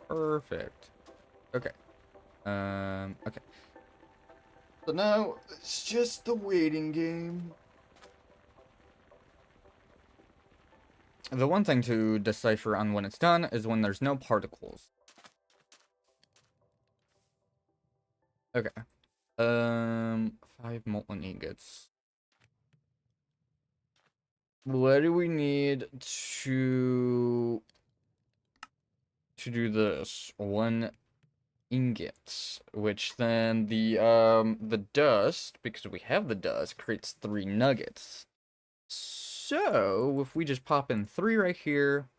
Perfect. Okay. Okay. So now it's just the waiting game. The one thing to decipher on when it's done is when there's no particles. Okay. 5 molten ingots. What do we need to do this? 1 ingots, which then the dust, because we have the dust, creates 3 nuggets. So if we just pop in 3 right here,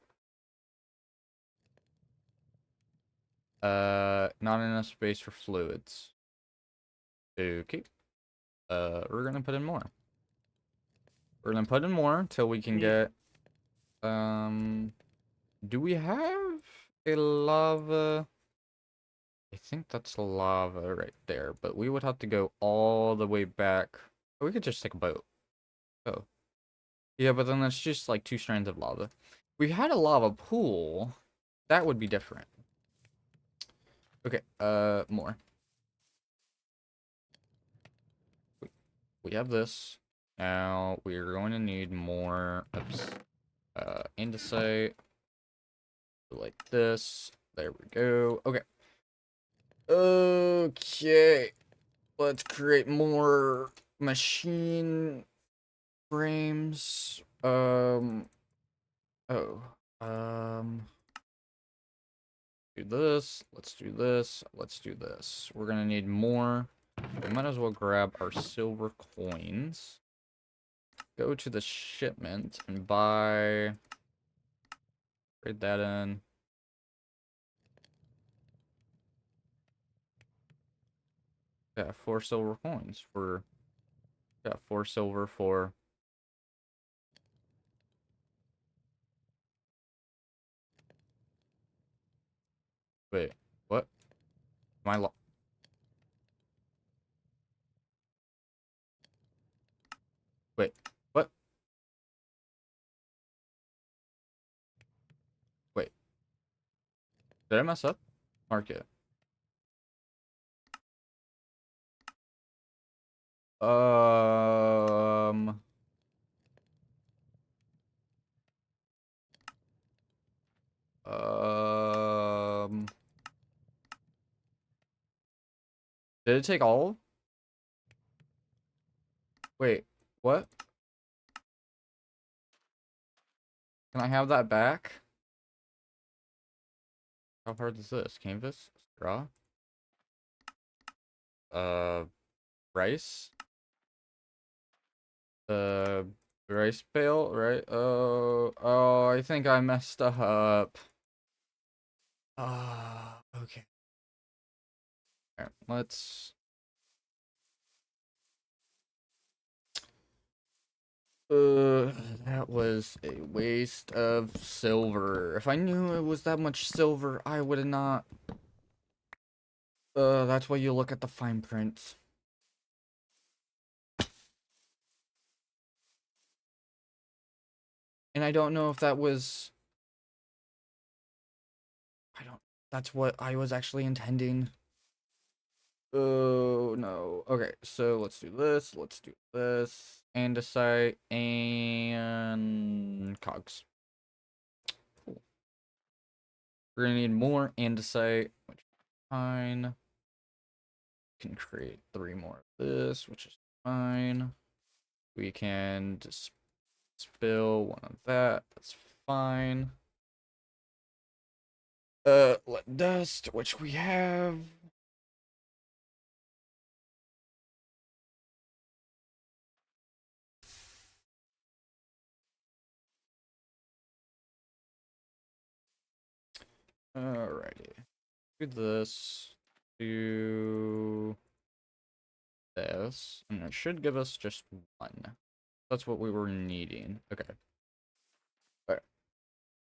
not enough space for fluids. Okay. We're gonna put in more. We're gonna put in more until we can get do we have a lava? I think that's lava right there, but we would have to go all the way back. Oh, we could just take a boat. Oh. Yeah, but then that's just like 2 strands of lava. If we had a lava pool, that would be different. Okay, more. We have this. Now we're going to need more andesite. Like this. There we go. Okay. Okay. Let's create more machine frames. Do this. Let's do this. Let's do this. We're gonna need more We might as well grab our silver coins. Go to the shipment and buy. Trade that in. Got 4 silver coins for. Got 4 silver for. Wait, what? Am I Wait, what? Wait, did I mess up? Market. Um. Um. Did it take all? Wait, what? Can I have that back? How hard is this? Canvas? Straw? Uh, rice? Uh, rice bale, right? Oh, I think I messed up. Okay. Alright, let's... that was a waste of silver. If I knew it was that much silver, I would have not... that's why you look at the fine print. And I don't know if that was... I don't... That's what I was actually intending. Oh, no. Okay, so let's do this. Let's do this. Andesite and cogs. Cool. We're gonna need more andesite, which is fine. Can create 3 more of this, which is fine. We can just spill 1 of that. That's fine. Let dust, which we have. Alrighty. Do this. Do this. And it should give us just 1. That's what we were needing. Okay. Alright.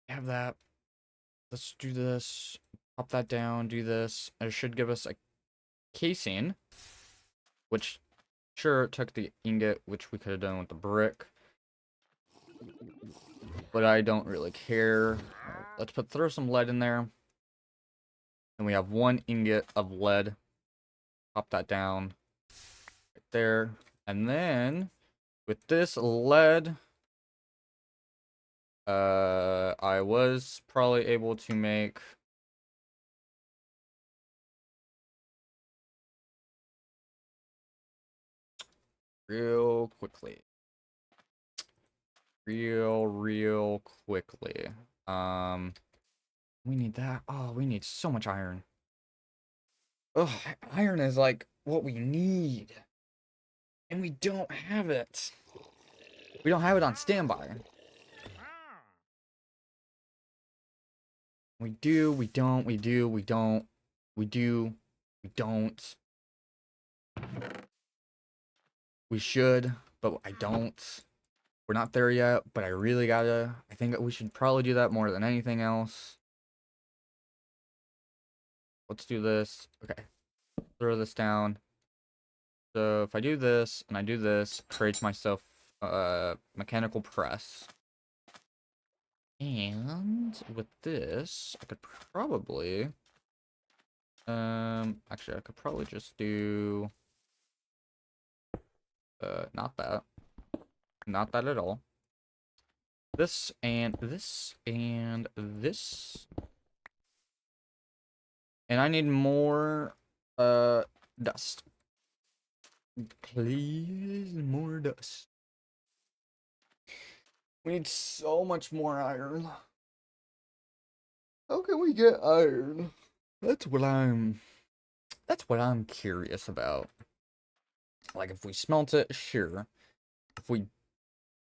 Have that. Let's do this. Pop that down. Do this. It should give us a casing. Which, sure, it took the ingot, which we could have done with the brick. But I don't really care. Let's throw some lead in there. And we have 1 ingot of lead. Pop that down. Right there. And then, with this lead... I was probably able to make real quickly. Real quickly. We need that. Oh, we need so much iron. Oh, iron is like what we need. And we don't have it. We don't have it on standby. We do, we don't, we do, we don't. We do, we don't. We should, but I don't. We're not there yet, but I really gotta. I think we should probably do that more than anything else. Let's do this. Okay. Throw this down. So if I do this and I do this, creates myself mechanical press. And with this, I could probably actually I could probably just do not that. Not that at all. This and this and this. And I need more dust. Please, more dust. We need so much more iron. How can we get iron? That's what I'm curious about. Like, if we smelt it, sure. If we...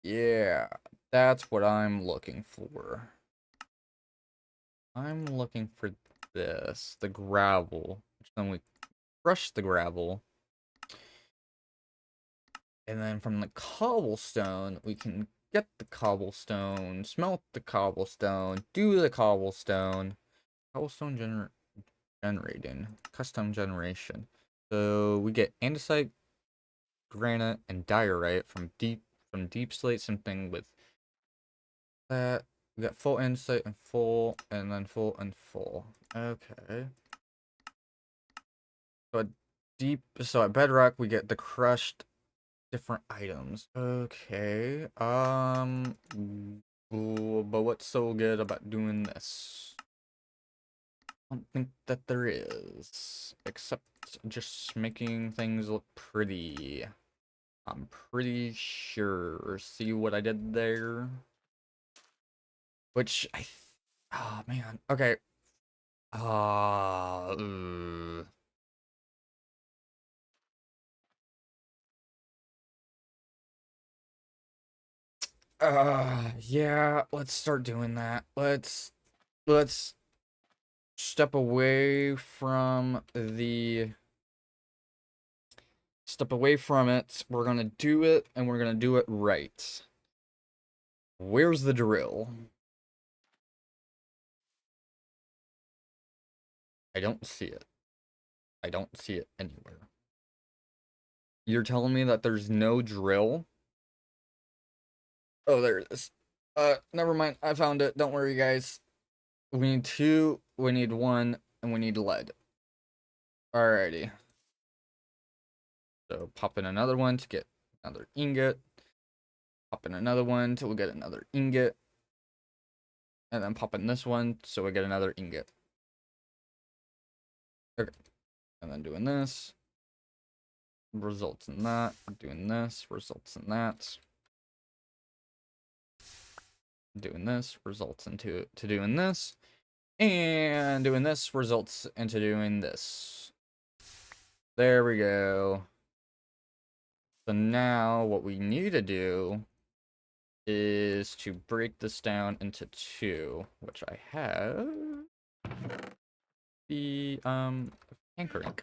Yeah, that's what I'm looking for. I'm looking for this. The gravel. Which then we crush the gravel. And then from the cobblestone, we can get the cobblestone, smelt the cobblestone, do the cobblestone. Cobblestone generating. Custom generation. So we get andesite, granite, and diorite from deep slate, something with that. We got full andesite and full, and then full and full. Okay. So at bedrock we get the crushed different items. Okay. But what's so good about doing this? I don't think that there is, except just making things look pretty. I'm pretty sure. See what I did there? Which oh man. Okay. Ah. Yeah, let's start doing that. Let's step away from the step away from it. We're gonna do it, and we're gonna do it right. Where's the drill? I don't see it. I don't see it anywhere. You're telling me that there's no drill? Oh, there it is. Never mind. I found it. Don't worry, guys. We need two, we need one, and we need lead. Alrighty. So pop in another one to get another ingot. Pop in another one till we get another ingot. And then pop in this one so we get another ingot. Okay. And then doing this. Results in that. Doing this. Results in that. Doing this. Results into doing this. And doing this results into doing this. There we go. So now what we need to do is to break this down into two, which I have the anchoring.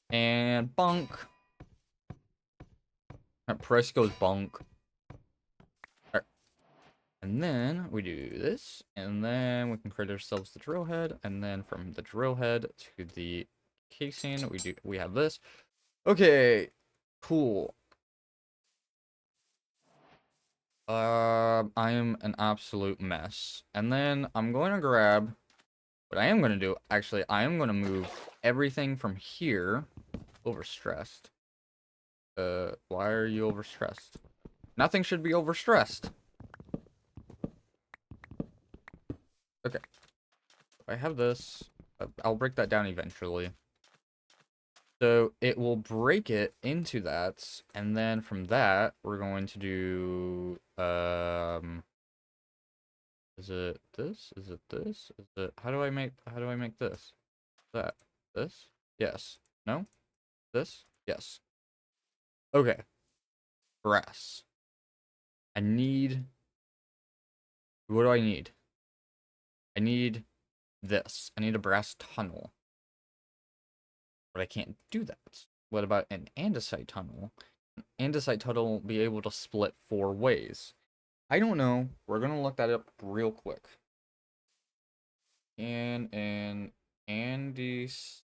And bonk. That price goes bonk. Right. And then we do this, and then we can create ourselves the drill head, and then from the drill head to the casing, we have this. Okay, cool. I am an absolute mess. And then I'm going to grab what I am going to do. Actually, I am going to move everything from here. Overstressed. Why are you overstressed? Nothing should be overstressed. Okay. I have this. I'll break that down eventually. So it will break it into that, and then from that, we're going to do, is it this? Is it this? Is it, how do I make this? That? This? Yes. No? This? Yes. Okay. Brass. I need, what do I need? I need this. I need a brass tunnel. But I can't do that. What about an andesite tunnel? An andesite tunnel will be able to split 4 ways. I don't know. We're gonna look that up real quick. And an andesite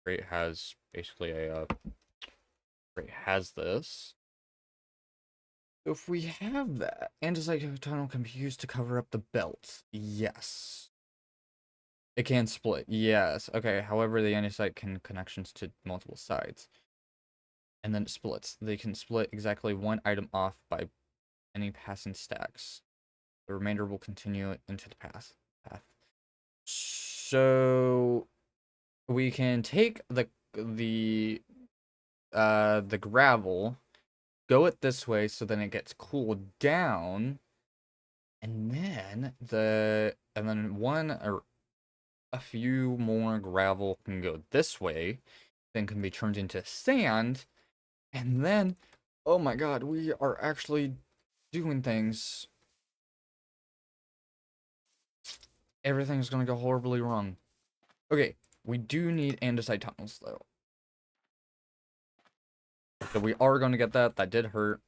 crate has basically a crate has this. If we have that, andesite tunnel can be used to cover up the belt. Yes. It can split. Yes. Okay. However, the andesite can connections to multiple sides. And then it splits. They can split exactly one item off by any passing stacks. The remainder will continue into the path. So we can take the gravel, go it this way so then it gets cooled down, and then one or a few more gravel can go this way, then can be turned into sand, and then, oh my god, we are actually doing things. Everything's gonna go horribly wrong. Okay, we do need andesite tunnels, though. So we are gonna get that. That did hurt.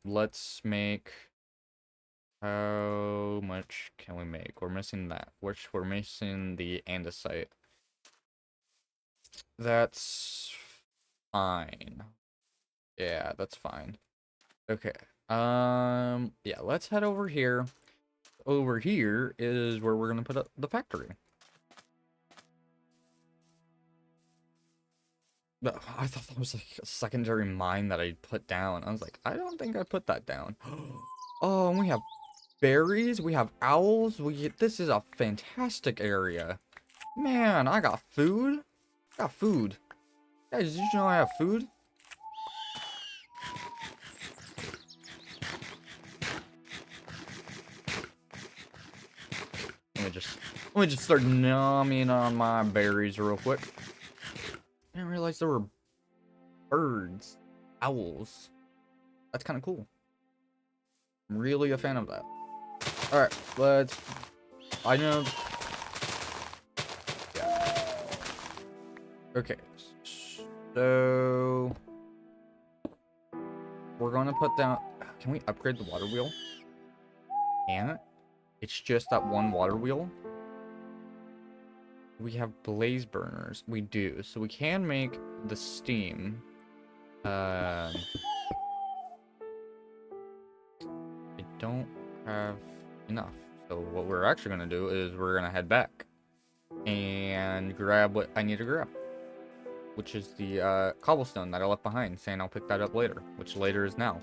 Let's make... How much can we make? We're missing that. We're missing the andesite. That's fine. Yeah, that's fine. Okay. Yeah, let's head over here. Over here is where we're gonna put up the factory. No, I thought that was like a secondary mine that I put down. I was like, I don't think I put that down. Oh, and we have berries. We have owls. This is a fantastic area. Man, I got food. I got food. Guys, did you know I have food? Let me just start numbing on my berries real quick. I didn't realize there were birds, owls. That's kind of cool. I'm really a fan of that. All right, let's. I know. Yeah. Okay, so we're gonna put down. Can we upgrade the water wheel? Can't. It's just that one water wheel. We have blaze burners. We do. So we can make the steam. I don't have enough. So what we're actually going to do is we're going to head back and grab what I need to grab, which is the cobblestone that I left behind, saying I'll pick that up later, which later is now.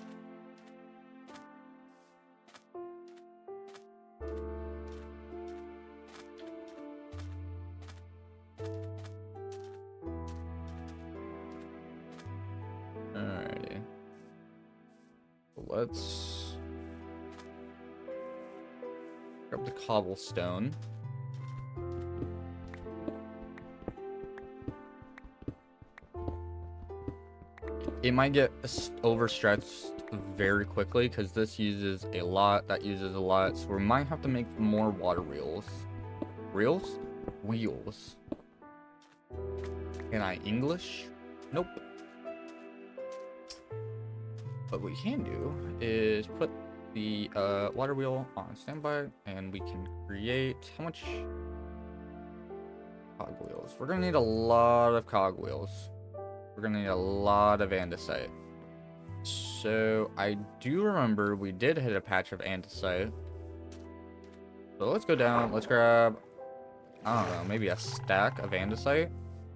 Alrighty. Let's grab the cobblestone. It might get overstretched very quickly because this uses a lot, that uses a lot, so we might have to make more water wheels. Reels? Wheels. Can I English? Nope. What we can do is put the water wheel on standby, and we can create how much cogwheels? We're gonna need a lot of cogwheels. We're gonna need a lot of andesite. So I do remember we did hit a patch of andesite. So let's go down. Let's grab, I don't know, maybe a stack of andesite.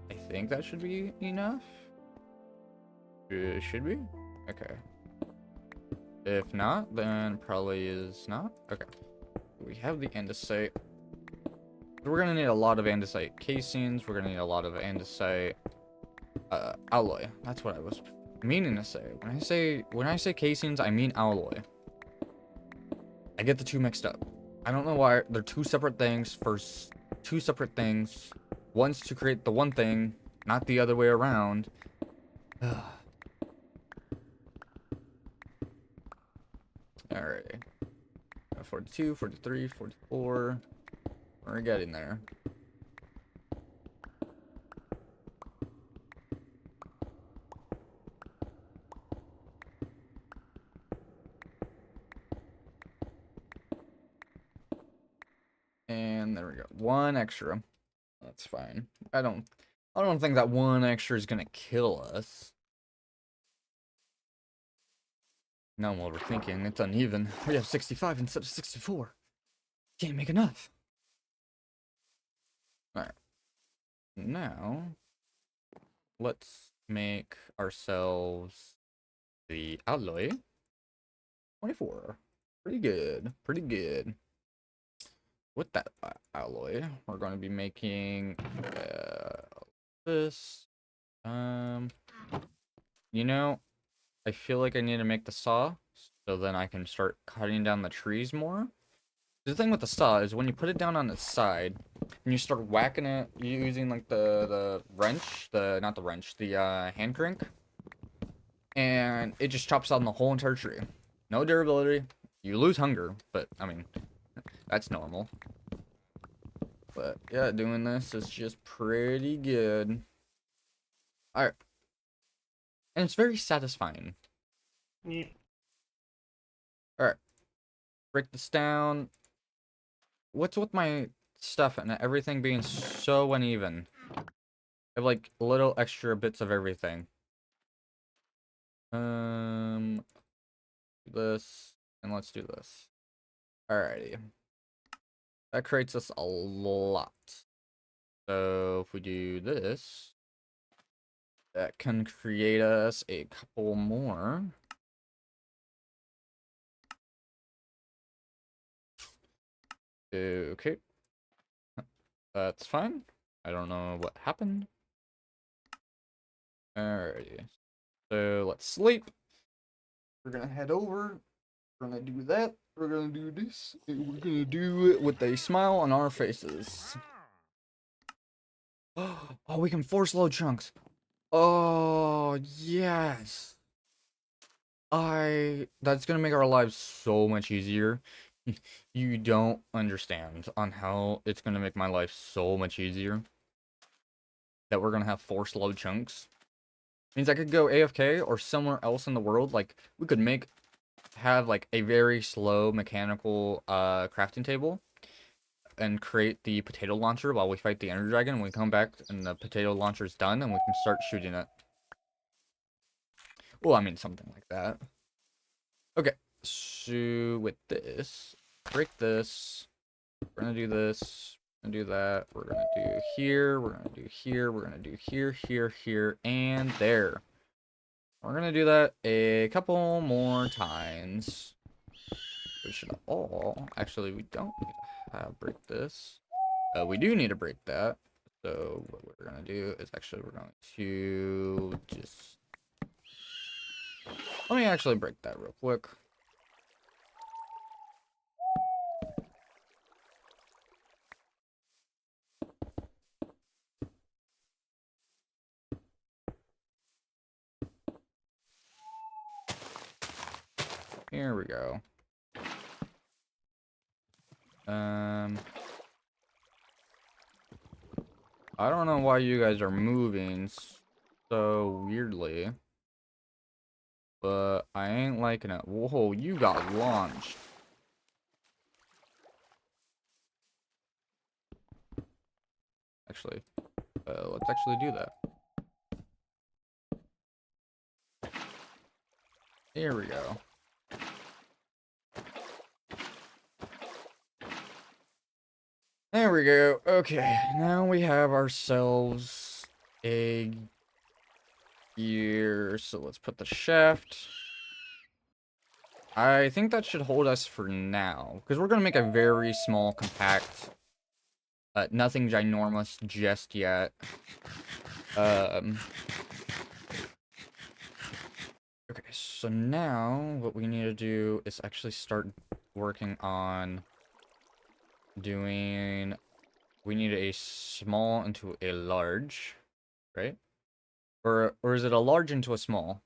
I think that should be enough. It should be. Okay. If not, then probably is not. Okay. We have the andesite. We're gonna need a lot of andesite casings. We're gonna need a lot of andesite alloy. That's what I was meaning to say. When I say casings, I mean alloy. I get the two mixed up. I don't know why. They're two separate things for two separate things. One's to create the one thing, not the other way around. Alright. 42, 43, 44. We're getting there. And there we go. One extra. That's fine. I don't think that one extra is gonna kill us. Now I'm overthinking. It's uneven. We have 65 instead of 64. Can't make enough. Alright. Now, let's make ourselves the alloy. 24. Pretty good. Pretty good. With that alloy, we're going to be making this. You know, I feel like I need to make the saw so then I can start cutting down the trees more. The thing with the saw is when you put it down on its side, and you start whacking it using like the wrench, not the wrench, the hand crank, and it just chops down the whole entire tree. No durability. You lose hunger, but I mean, that's normal. But yeah, doing this is just pretty good. Alright. And it's very satisfying. Yeah. Alright. Break this down. What's with my stuff and everything being so uneven? I have like little extra bits of everything. This, and let's do this. Alrighty. That creates us a lot. So if we do this, that can create us a couple more. Okay. That's fine. I don't know what happened. Alrighty. So let's sleep. We're gonna head over. We're gonna do that. We're gonna do this. And we're gonna do it with a smile on our faces. Oh, we can force load chunks. Oh, yes. That's gonna make our lives so much easier. You don't understand on how it's gonna make my life so much easier. That we're gonna have forced load chunks. Means I could go AFK or somewhere else in the world. Like, we could have like a very slow mechanical crafting table and create the potato launcher while we fight the Ender Dragon. We come back and the potato launcher is done and we can start shooting it. Well, I mean, something like that. Okay, so with this, break this. We're gonna do this. We're gonna do that. We're gonna do here. We're gonna do here. We're gonna do here, here, here, and there. We're gonna do that a couple more times. We should all... Actually, we don't need to break this. We do need to break that. So what we're gonna do is actually we're going to just... Let me actually break that real quick. Here we go. I don't know why you guys are moving so weirdly. But I ain't liking it. Whoa, you got launched. Actually, let's actually do that. Here we go. There we go. Okay, now we have ourselves a gear. So let's put the shaft. I think that should hold us for now, because we're going to make a very small, compact, nothing ginormous just yet. Okay, so now what we need to do is actually start working on doing... We need a small into a large, right? Or is it a large into a small?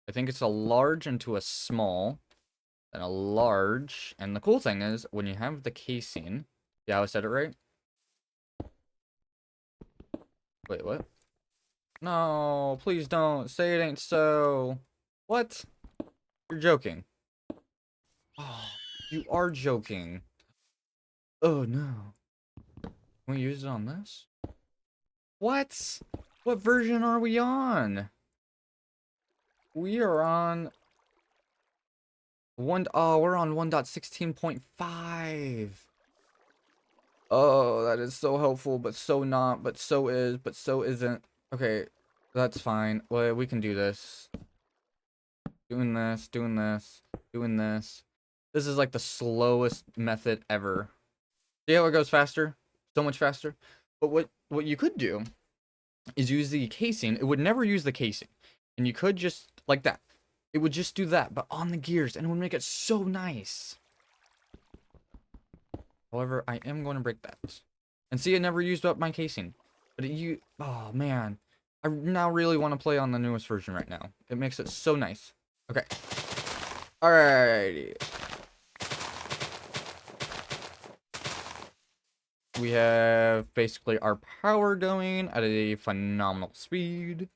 I think it's a large into a small, then a large. And the cool thing is, when you have the casing... Yeah, I said it right? Wait, what? No, please don't. Say it ain't so. What? You're joking. Oh, you are joking. Oh, no. Can we use it on this? What? What version are we on? We are on... we're on 1.16.5. Oh, that is so helpful, but so not, but so is, but so isn't. Okay, that's fine. Well, we can do this. Doing this, doing this, doing this. This is like the slowest method ever. See how it goes faster? So much faster. But what you could do is use the casing. It would never use the casing. And you could just, like that. It would just do that, but on the gears, and it would make it so nice. However, I am going to break that. And see, I never used up my casing. But oh man. I now really want to play on the newest version right now. It makes it so nice. Okay. Alrighty. We have basically our power going at a phenomenal speed.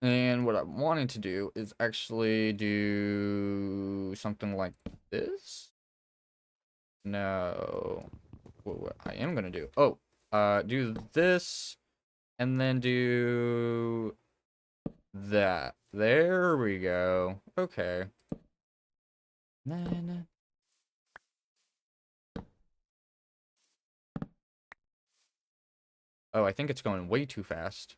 And what I'm wanting to do is actually do something like this. No. What I am gonna do. Oh, do this and then do that. There we go. Okay. Then oh, I think it's going way too fast.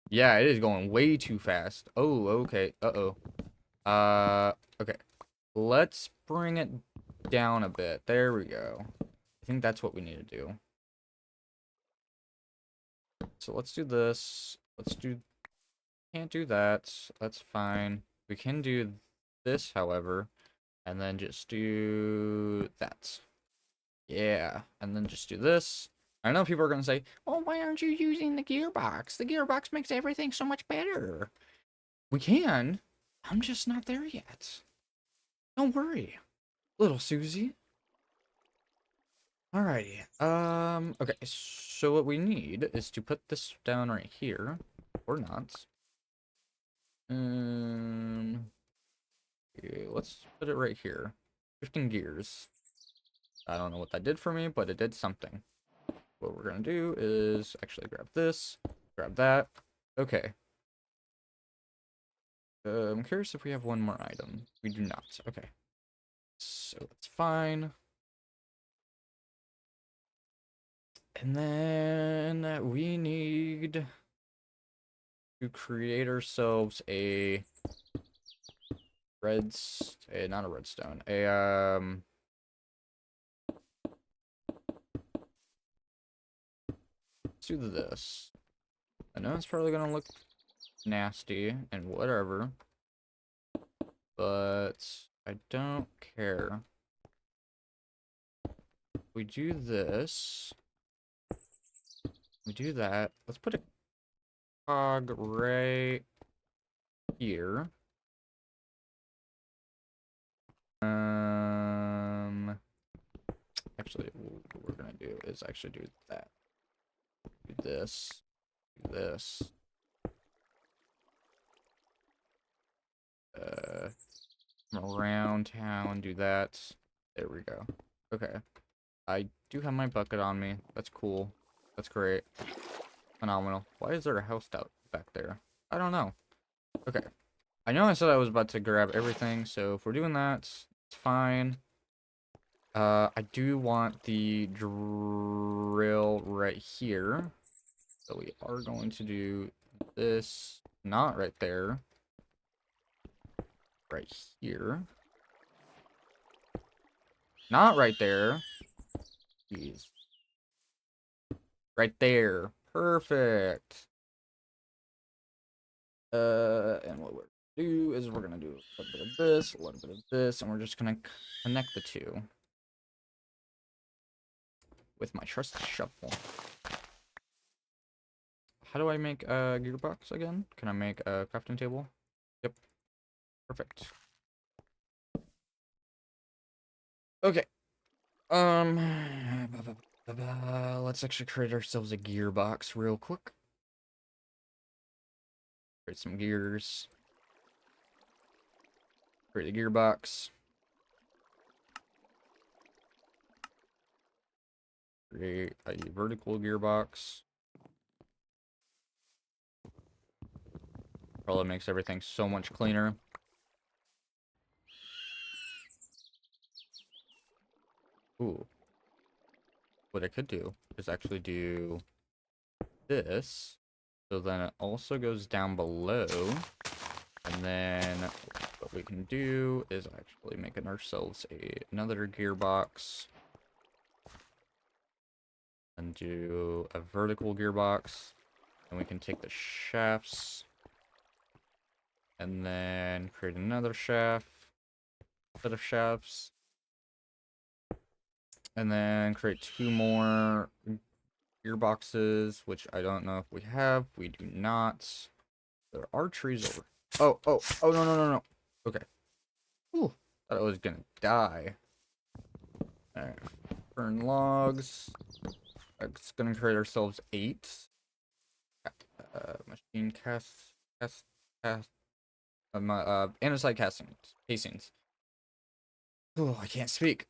Yeah, it is going way too fast. Oh, okay. Uh-oh. Okay. Let's bring it down a bit. There we go. I think that's what we need to do. So let's do this. Can't do that. That's fine. We can do this, however, and then just do that. Yeah, and then just do this. I know people are gonna say, "Oh, why aren't you using the gearbox? The gearbox makes everything so much better." We can. I'm just not there yet. Don't worry, little Susie. Alrighty. Okay, so what we need is to put this down right here. Or not. Okay, let's put it right here. 15 gears. I don't know what that did for me, but it did something. What we're gonna do is actually grab this, grab that. Okay. I'm curious if we have one more item. We do not. Okay. So that's fine. And then we need to create ourselves a not a redstone, let's do this. I know it's probably gonna look nasty and whatever, but I don't care. We do this. We do that. Let's put a cog right here. Actually, what we're gonna do is actually do that. Do this. Do this. From around town, do that. There we go. Okay. I do have my bucket on me. That's cool. That's great. Phenomenal. Why is there a house out back there? I don't know. Okay. I know I said I was about to grab everything, so if we're doing that, it's fine. I do want the drill right here. So we are going to do this, not right there. Right here. Not right there. Jeez. Right there. Perfect. And what we're gonna do is we're gonna do a little bit of this, a little bit of this, and we're just gonna connect the two with my trusty shovel. How do I make a gearbox again? Can I make a crafting table? Yep. Perfect. Okay. Let's actually create ourselves a gearbox real quick. Create some gears. Create a gearbox. Create a vertical gearbox. Probably makes everything so much cleaner. Ooh. What I could do is actually do this. So then it also goes down below. And then what we can do is actually making ourselves another gearbox. And do a vertical gearbox. And we can take the shafts. And then create another shaft. Set of shafts. And then create 2 more gearboxes, which I don't know if we have. We do not. There are trees over. Oh, no, no, no, no. Okay. Ooh, thought I was gonna die. Alright. Burn logs. It's gonna create ourselves 8. Machine cast, cast, andesite casings. Oh, I can't speak.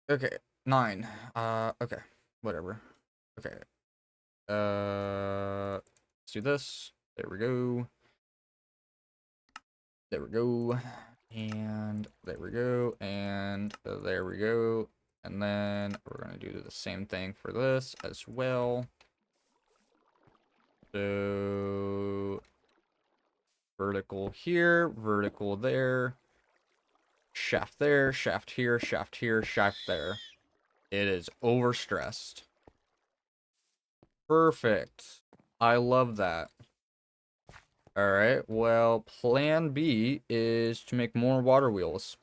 Okay, 9. Okay, whatever. Okay, let's do this. There we go. There we go. And there we go. And there we go. And then we're gonna do the same thing for this as well. So vertical here, vertical there, shaft there, shaft here, shaft here, shaft there. It is overstressed. Perfect. I love that. Alright, well, plan B is to make more water wheels.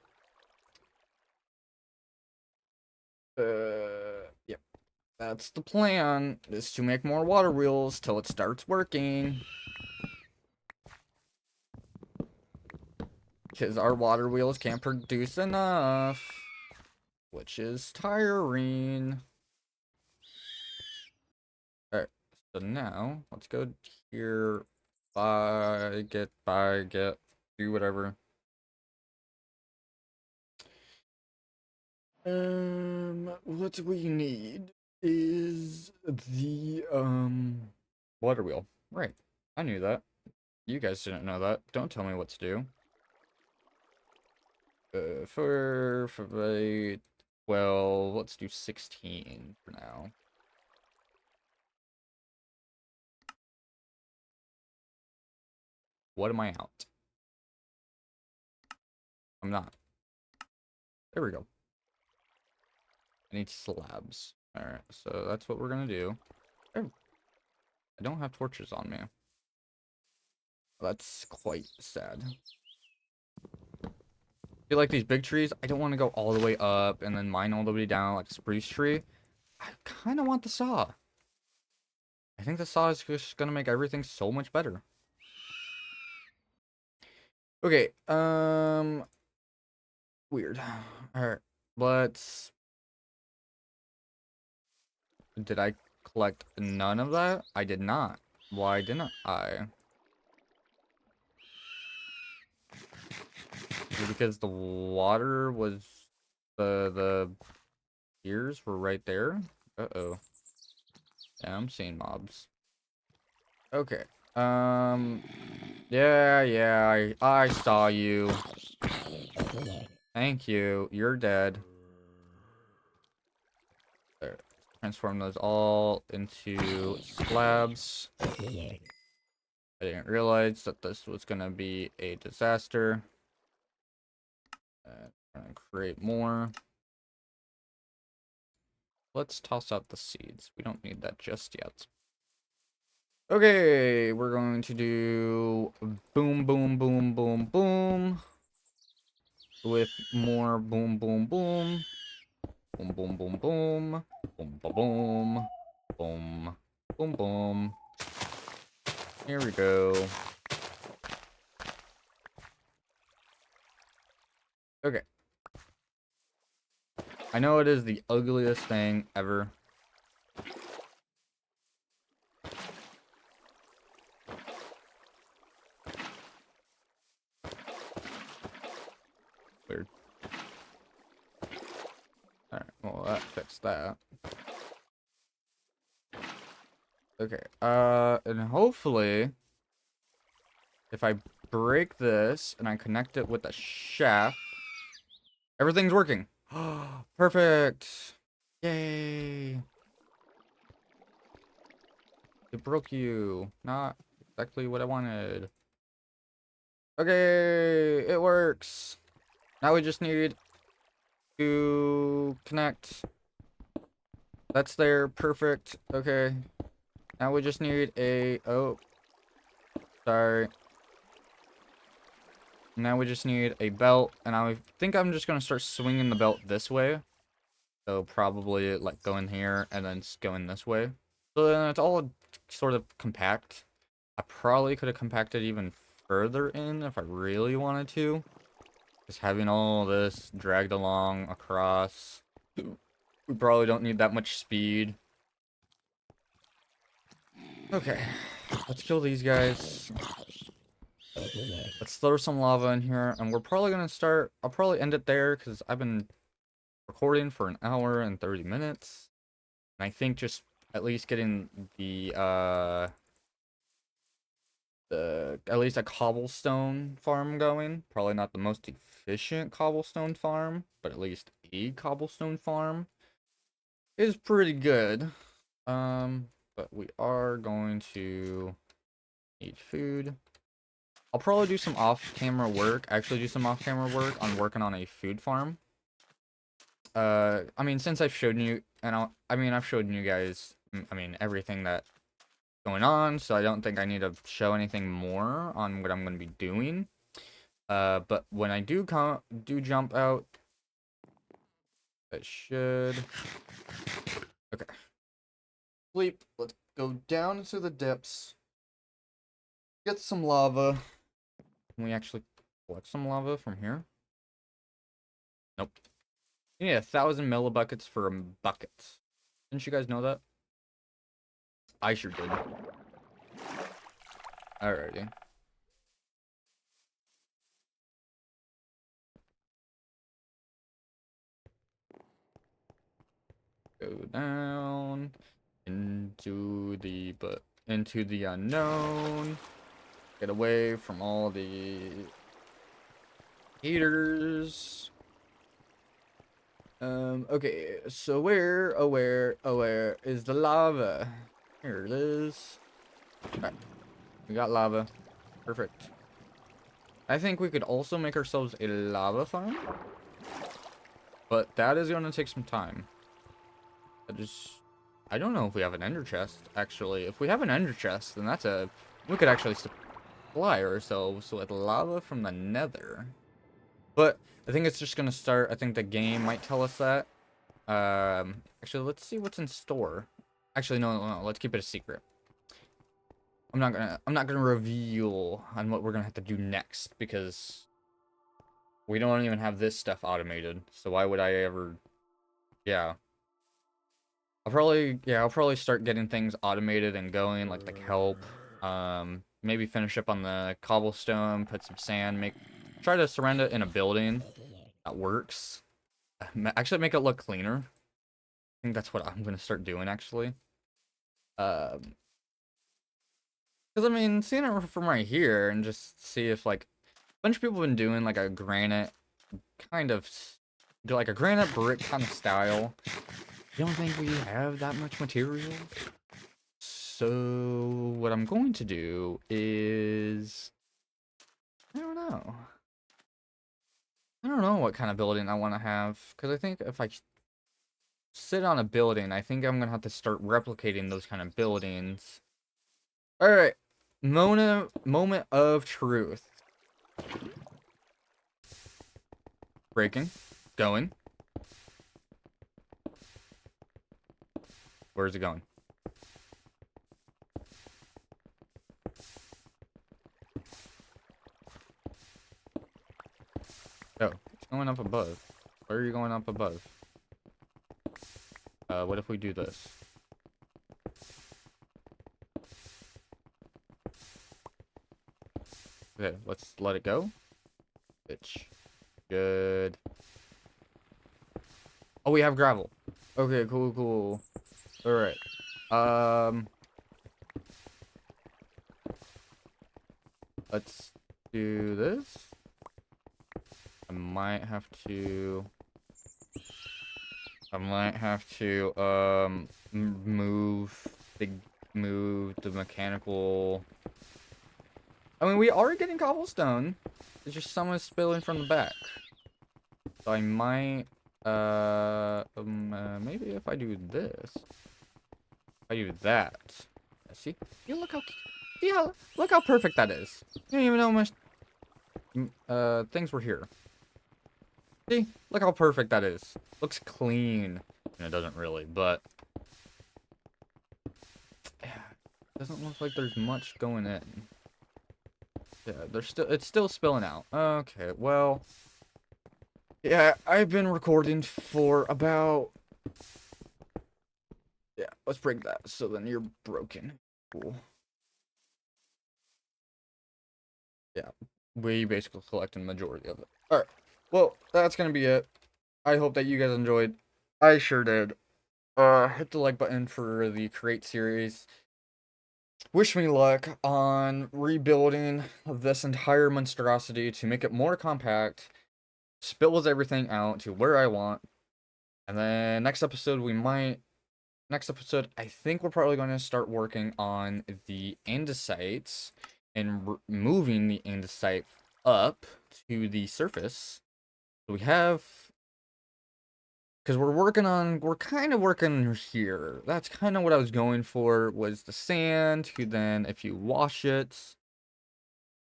Yep. That's the plan, is to make more water wheels till it starts working. Because our water wheels can't produce enough. Which is tiring. Alright, so now, let's go here. Buy, get, do whatever. What we need is the, water wheel. Right, I knew that. You guys didn't know that. Don't tell me what to do. Well, let's do 16 for now. What am I out? I'm not. There we go. I need slabs. Alright, so that's what we're gonna do. Oh, I don't have torches on me. That's quite sad. Feel like these big trees, I don't want to go all the way up and then mine all the way down like a spruce tree. I kind of want the saw. I think the saw is just gonna make everything so much better. Okay, weird. Alright, let's... Did I collect none of that? I did not. Why didn't I? Is it because the water was... The ears were right there? Uh-oh. Yeah, I'm seeing mobs. Okay. Yeah, I saw you. Thank you. You're dead. There. Transform those all into slabs. I didn't realize that this was gonna be a disaster. I'm gonna create more. Let's toss out the seeds. We don't need that just yet. Okay, we're going to do boom, boom, boom, boom, boom. With more boom, boom, boom. Boom, boom, boom, boom. Boom, boom, boom. Boom, boom, boom. Here we go. Okay. I know it is the ugliest thing ever. Weird. Alright, well, that fixed that. Okay, and hopefully, if I break this and I connect it with the shaft, everything's working. Perfect. Yay. It broke you. Not exactly what I wanted. Okay, it works. Now we just need to connect. That's there. Perfect. Okay. Now we just need a... Oh. Sorry. Now we just need a belt. And I think I'm just going to start swinging the belt this way. So probably like go in here and then go in this way. So then it's all sort of compact. I probably could have compacted even further in if I really wanted to. Just having all this dragged along across. We probably don't need that much speed. Okay, let's kill these guys. Let's throw some lava in here, and we're probably gonna start. I'll probably end it there because I've been recording for an hour and 30 minutes. And I think just at least getting at least a cobblestone farm going. Probably not the most efficient cobblestone farm, but at least a cobblestone farm is pretty good. But we are going to need food. I'll probably do some off-camera work. Actually do some off-camera work on working on a food farm. I mean, since I've shown you, and I've shown you guys, I mean, everything that going on, so I don't think I need to show anything more on what I'm going to be doing. But when I do jump out, it should. Okay. Sleep. Let's go down into the depths. Get some lava. Can we actually collect some lava from here? Nope. You need 1,000 millibuckets for a bucket. Didn't you guys know that? I sure did. Alrighty. Go down into the unknown. Get away from all the haters. Okay, so where is the lava? Here it is. Alright, we got lava. Perfect. I think we could also make ourselves a lava farm. But that is going to take some time. I don't know if we have an ender chest, actually. If we have an ender chest, then we could actually supply ourselves with lava from the nether. But I think it's just going to start. I think the game might tell us that. Actually, let's see what's in store. Actually, no, let's keep it a secret. I'm not gonna reveal on what we're gonna have to do next because we don't even have this stuff automated. So why would I ever? Yeah. I'll probably start getting things automated and going, like the kelp. Maybe finish up on the cobblestone, put some sand, try to surround it in a building that works. Actually, make it look cleaner. I think that's what I'm gonna start doing, actually. Because I mean, seeing it from right here and just see if like a bunch of people have been doing like a granite kind of like a granite brick kind of style. I don't think we have that much material. So what I'm going to do is I don't know. I don't know what kind of building I want to have because I think if I sit on a building, I think I'm gonna have to start replicating those kind of buildings. All right, moment of truth. Breaking, going. Where's it going? Oh, it's going up above. Where are you going up above? What if we do this? Okay, let's let it go. Bitch. Good. Oh, we have gravel. Okay, cool. Alright. Let's do this. I might have to move the mechanical. I mean, we are getting cobblestone. It's just some is spilling from the back. So I might maybe if I do this. If I do that. See? You look how perfect that is. You don't even know how much things were here. See? Look how perfect that is. Looks clean. It doesn't really, but yeah, it doesn't look like there's much going in. Yeah, it's still spilling out. Okay, well, yeah, I've been recording for about, yeah, let's break that. So then you're broken. Cool. Yeah, we basically collected the majority of it. Alright, well, that's gonna be it. I hope that you guys enjoyed. I sure did. Hit the like button for the Create series. Wish me luck on rebuilding this entire monstrosity to make it more compact, spills everything out to where I want. And then next episode, I think we're probably going to start working on the andesites and moving the andesite up to the surface. So we have, because we're kind of working here. That's kind of what I was going for, was the sand, who then, if you wash it,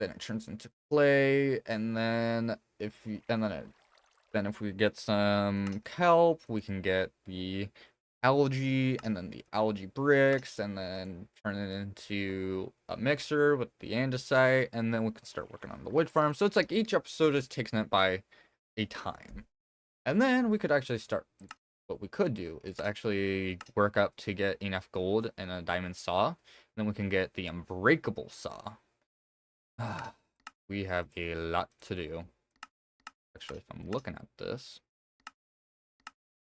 then it turns into clay, and then if we get some kelp, we can get the algae, and then the algae bricks, and then turn it into a mixer with the andesite, and then we can start working on the wood farm. So it's like each episode is taking it by a time. And then we could actually start, what we could do is actually work up to get enough gold and a diamond saw. And then we can get the unbreakable saw. We have a lot to do. Actually, if I'm looking at this,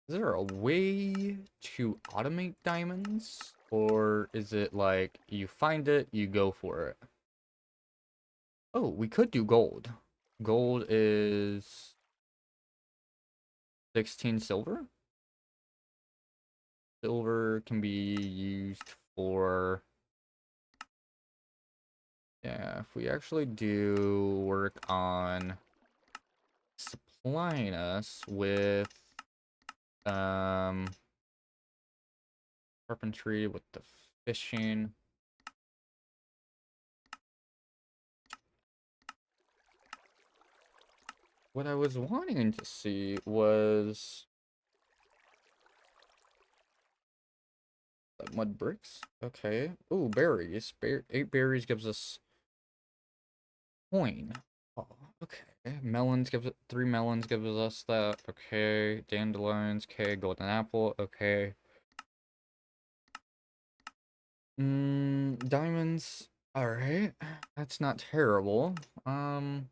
is there a way to automate diamonds? Or is it like, you find it, you go for it? Oh, we could do gold. Gold is 16 silver? Silver can be used for... Yeah, if we actually do work on supplying us with carpentry, with the fishing. What I was wanting to see was mud bricks. Okay. Ooh, berries. 8 berries gives us coin. Oh, okay. Melons gives it 3 melons gives us that. Okay. Dandelions. Okay. Golden apple. Okay. Diamonds. All right. That's not terrible. I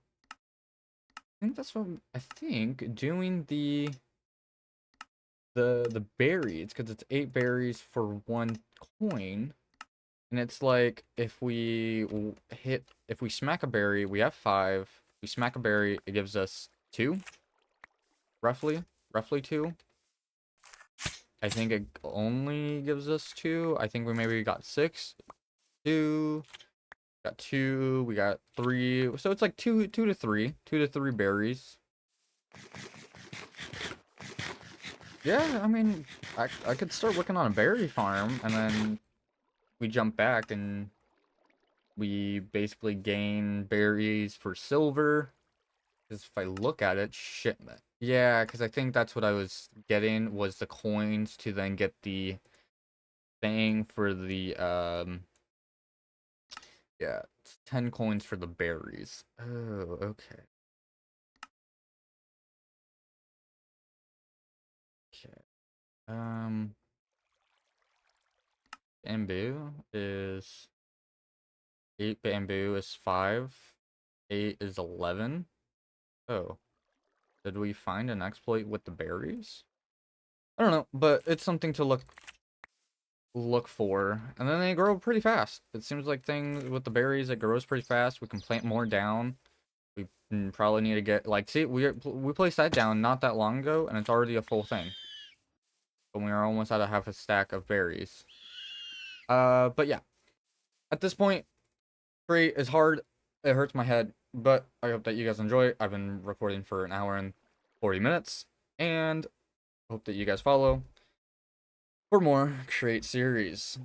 think that's what I think doing the berries, because it's 8 berries for 1 coin. And it's like, if we smack a berry, we have 5. If we smack a berry, it gives us 2, roughly 2. I think it only gives us 2. I think we maybe got 6. 2, got 2, we got 3. So it's like 2 to 3, 2 to 3 berries. Yeah, I mean, I could start working on a berry farm, and then we jump back and we basically gain berries for silver. Because if I look at it, shit. Yeah, because I think that's what I was getting, was the coins to then get the thing for the, yeah, it's 10 coins for the berries. Oh, okay. Okay. Bamboo is 8, bamboo is 5, 8 is 11. Oh, did we find an exploit with the berries? I don't know, but it's something to look for. And then they grow pretty fast. It seems like things with the berries, it grows pretty fast. We can plant more down. We probably need to get, like, see, we placed that down not that long ago, and it's already a full thing. But we are almost at a half a stack of berries. But yeah. At this point, Create is hard. It hurts my head, but I hope that you guys enjoy. I've been recording for an hour and 40 minutes, and hope that you guys follow for more Create series.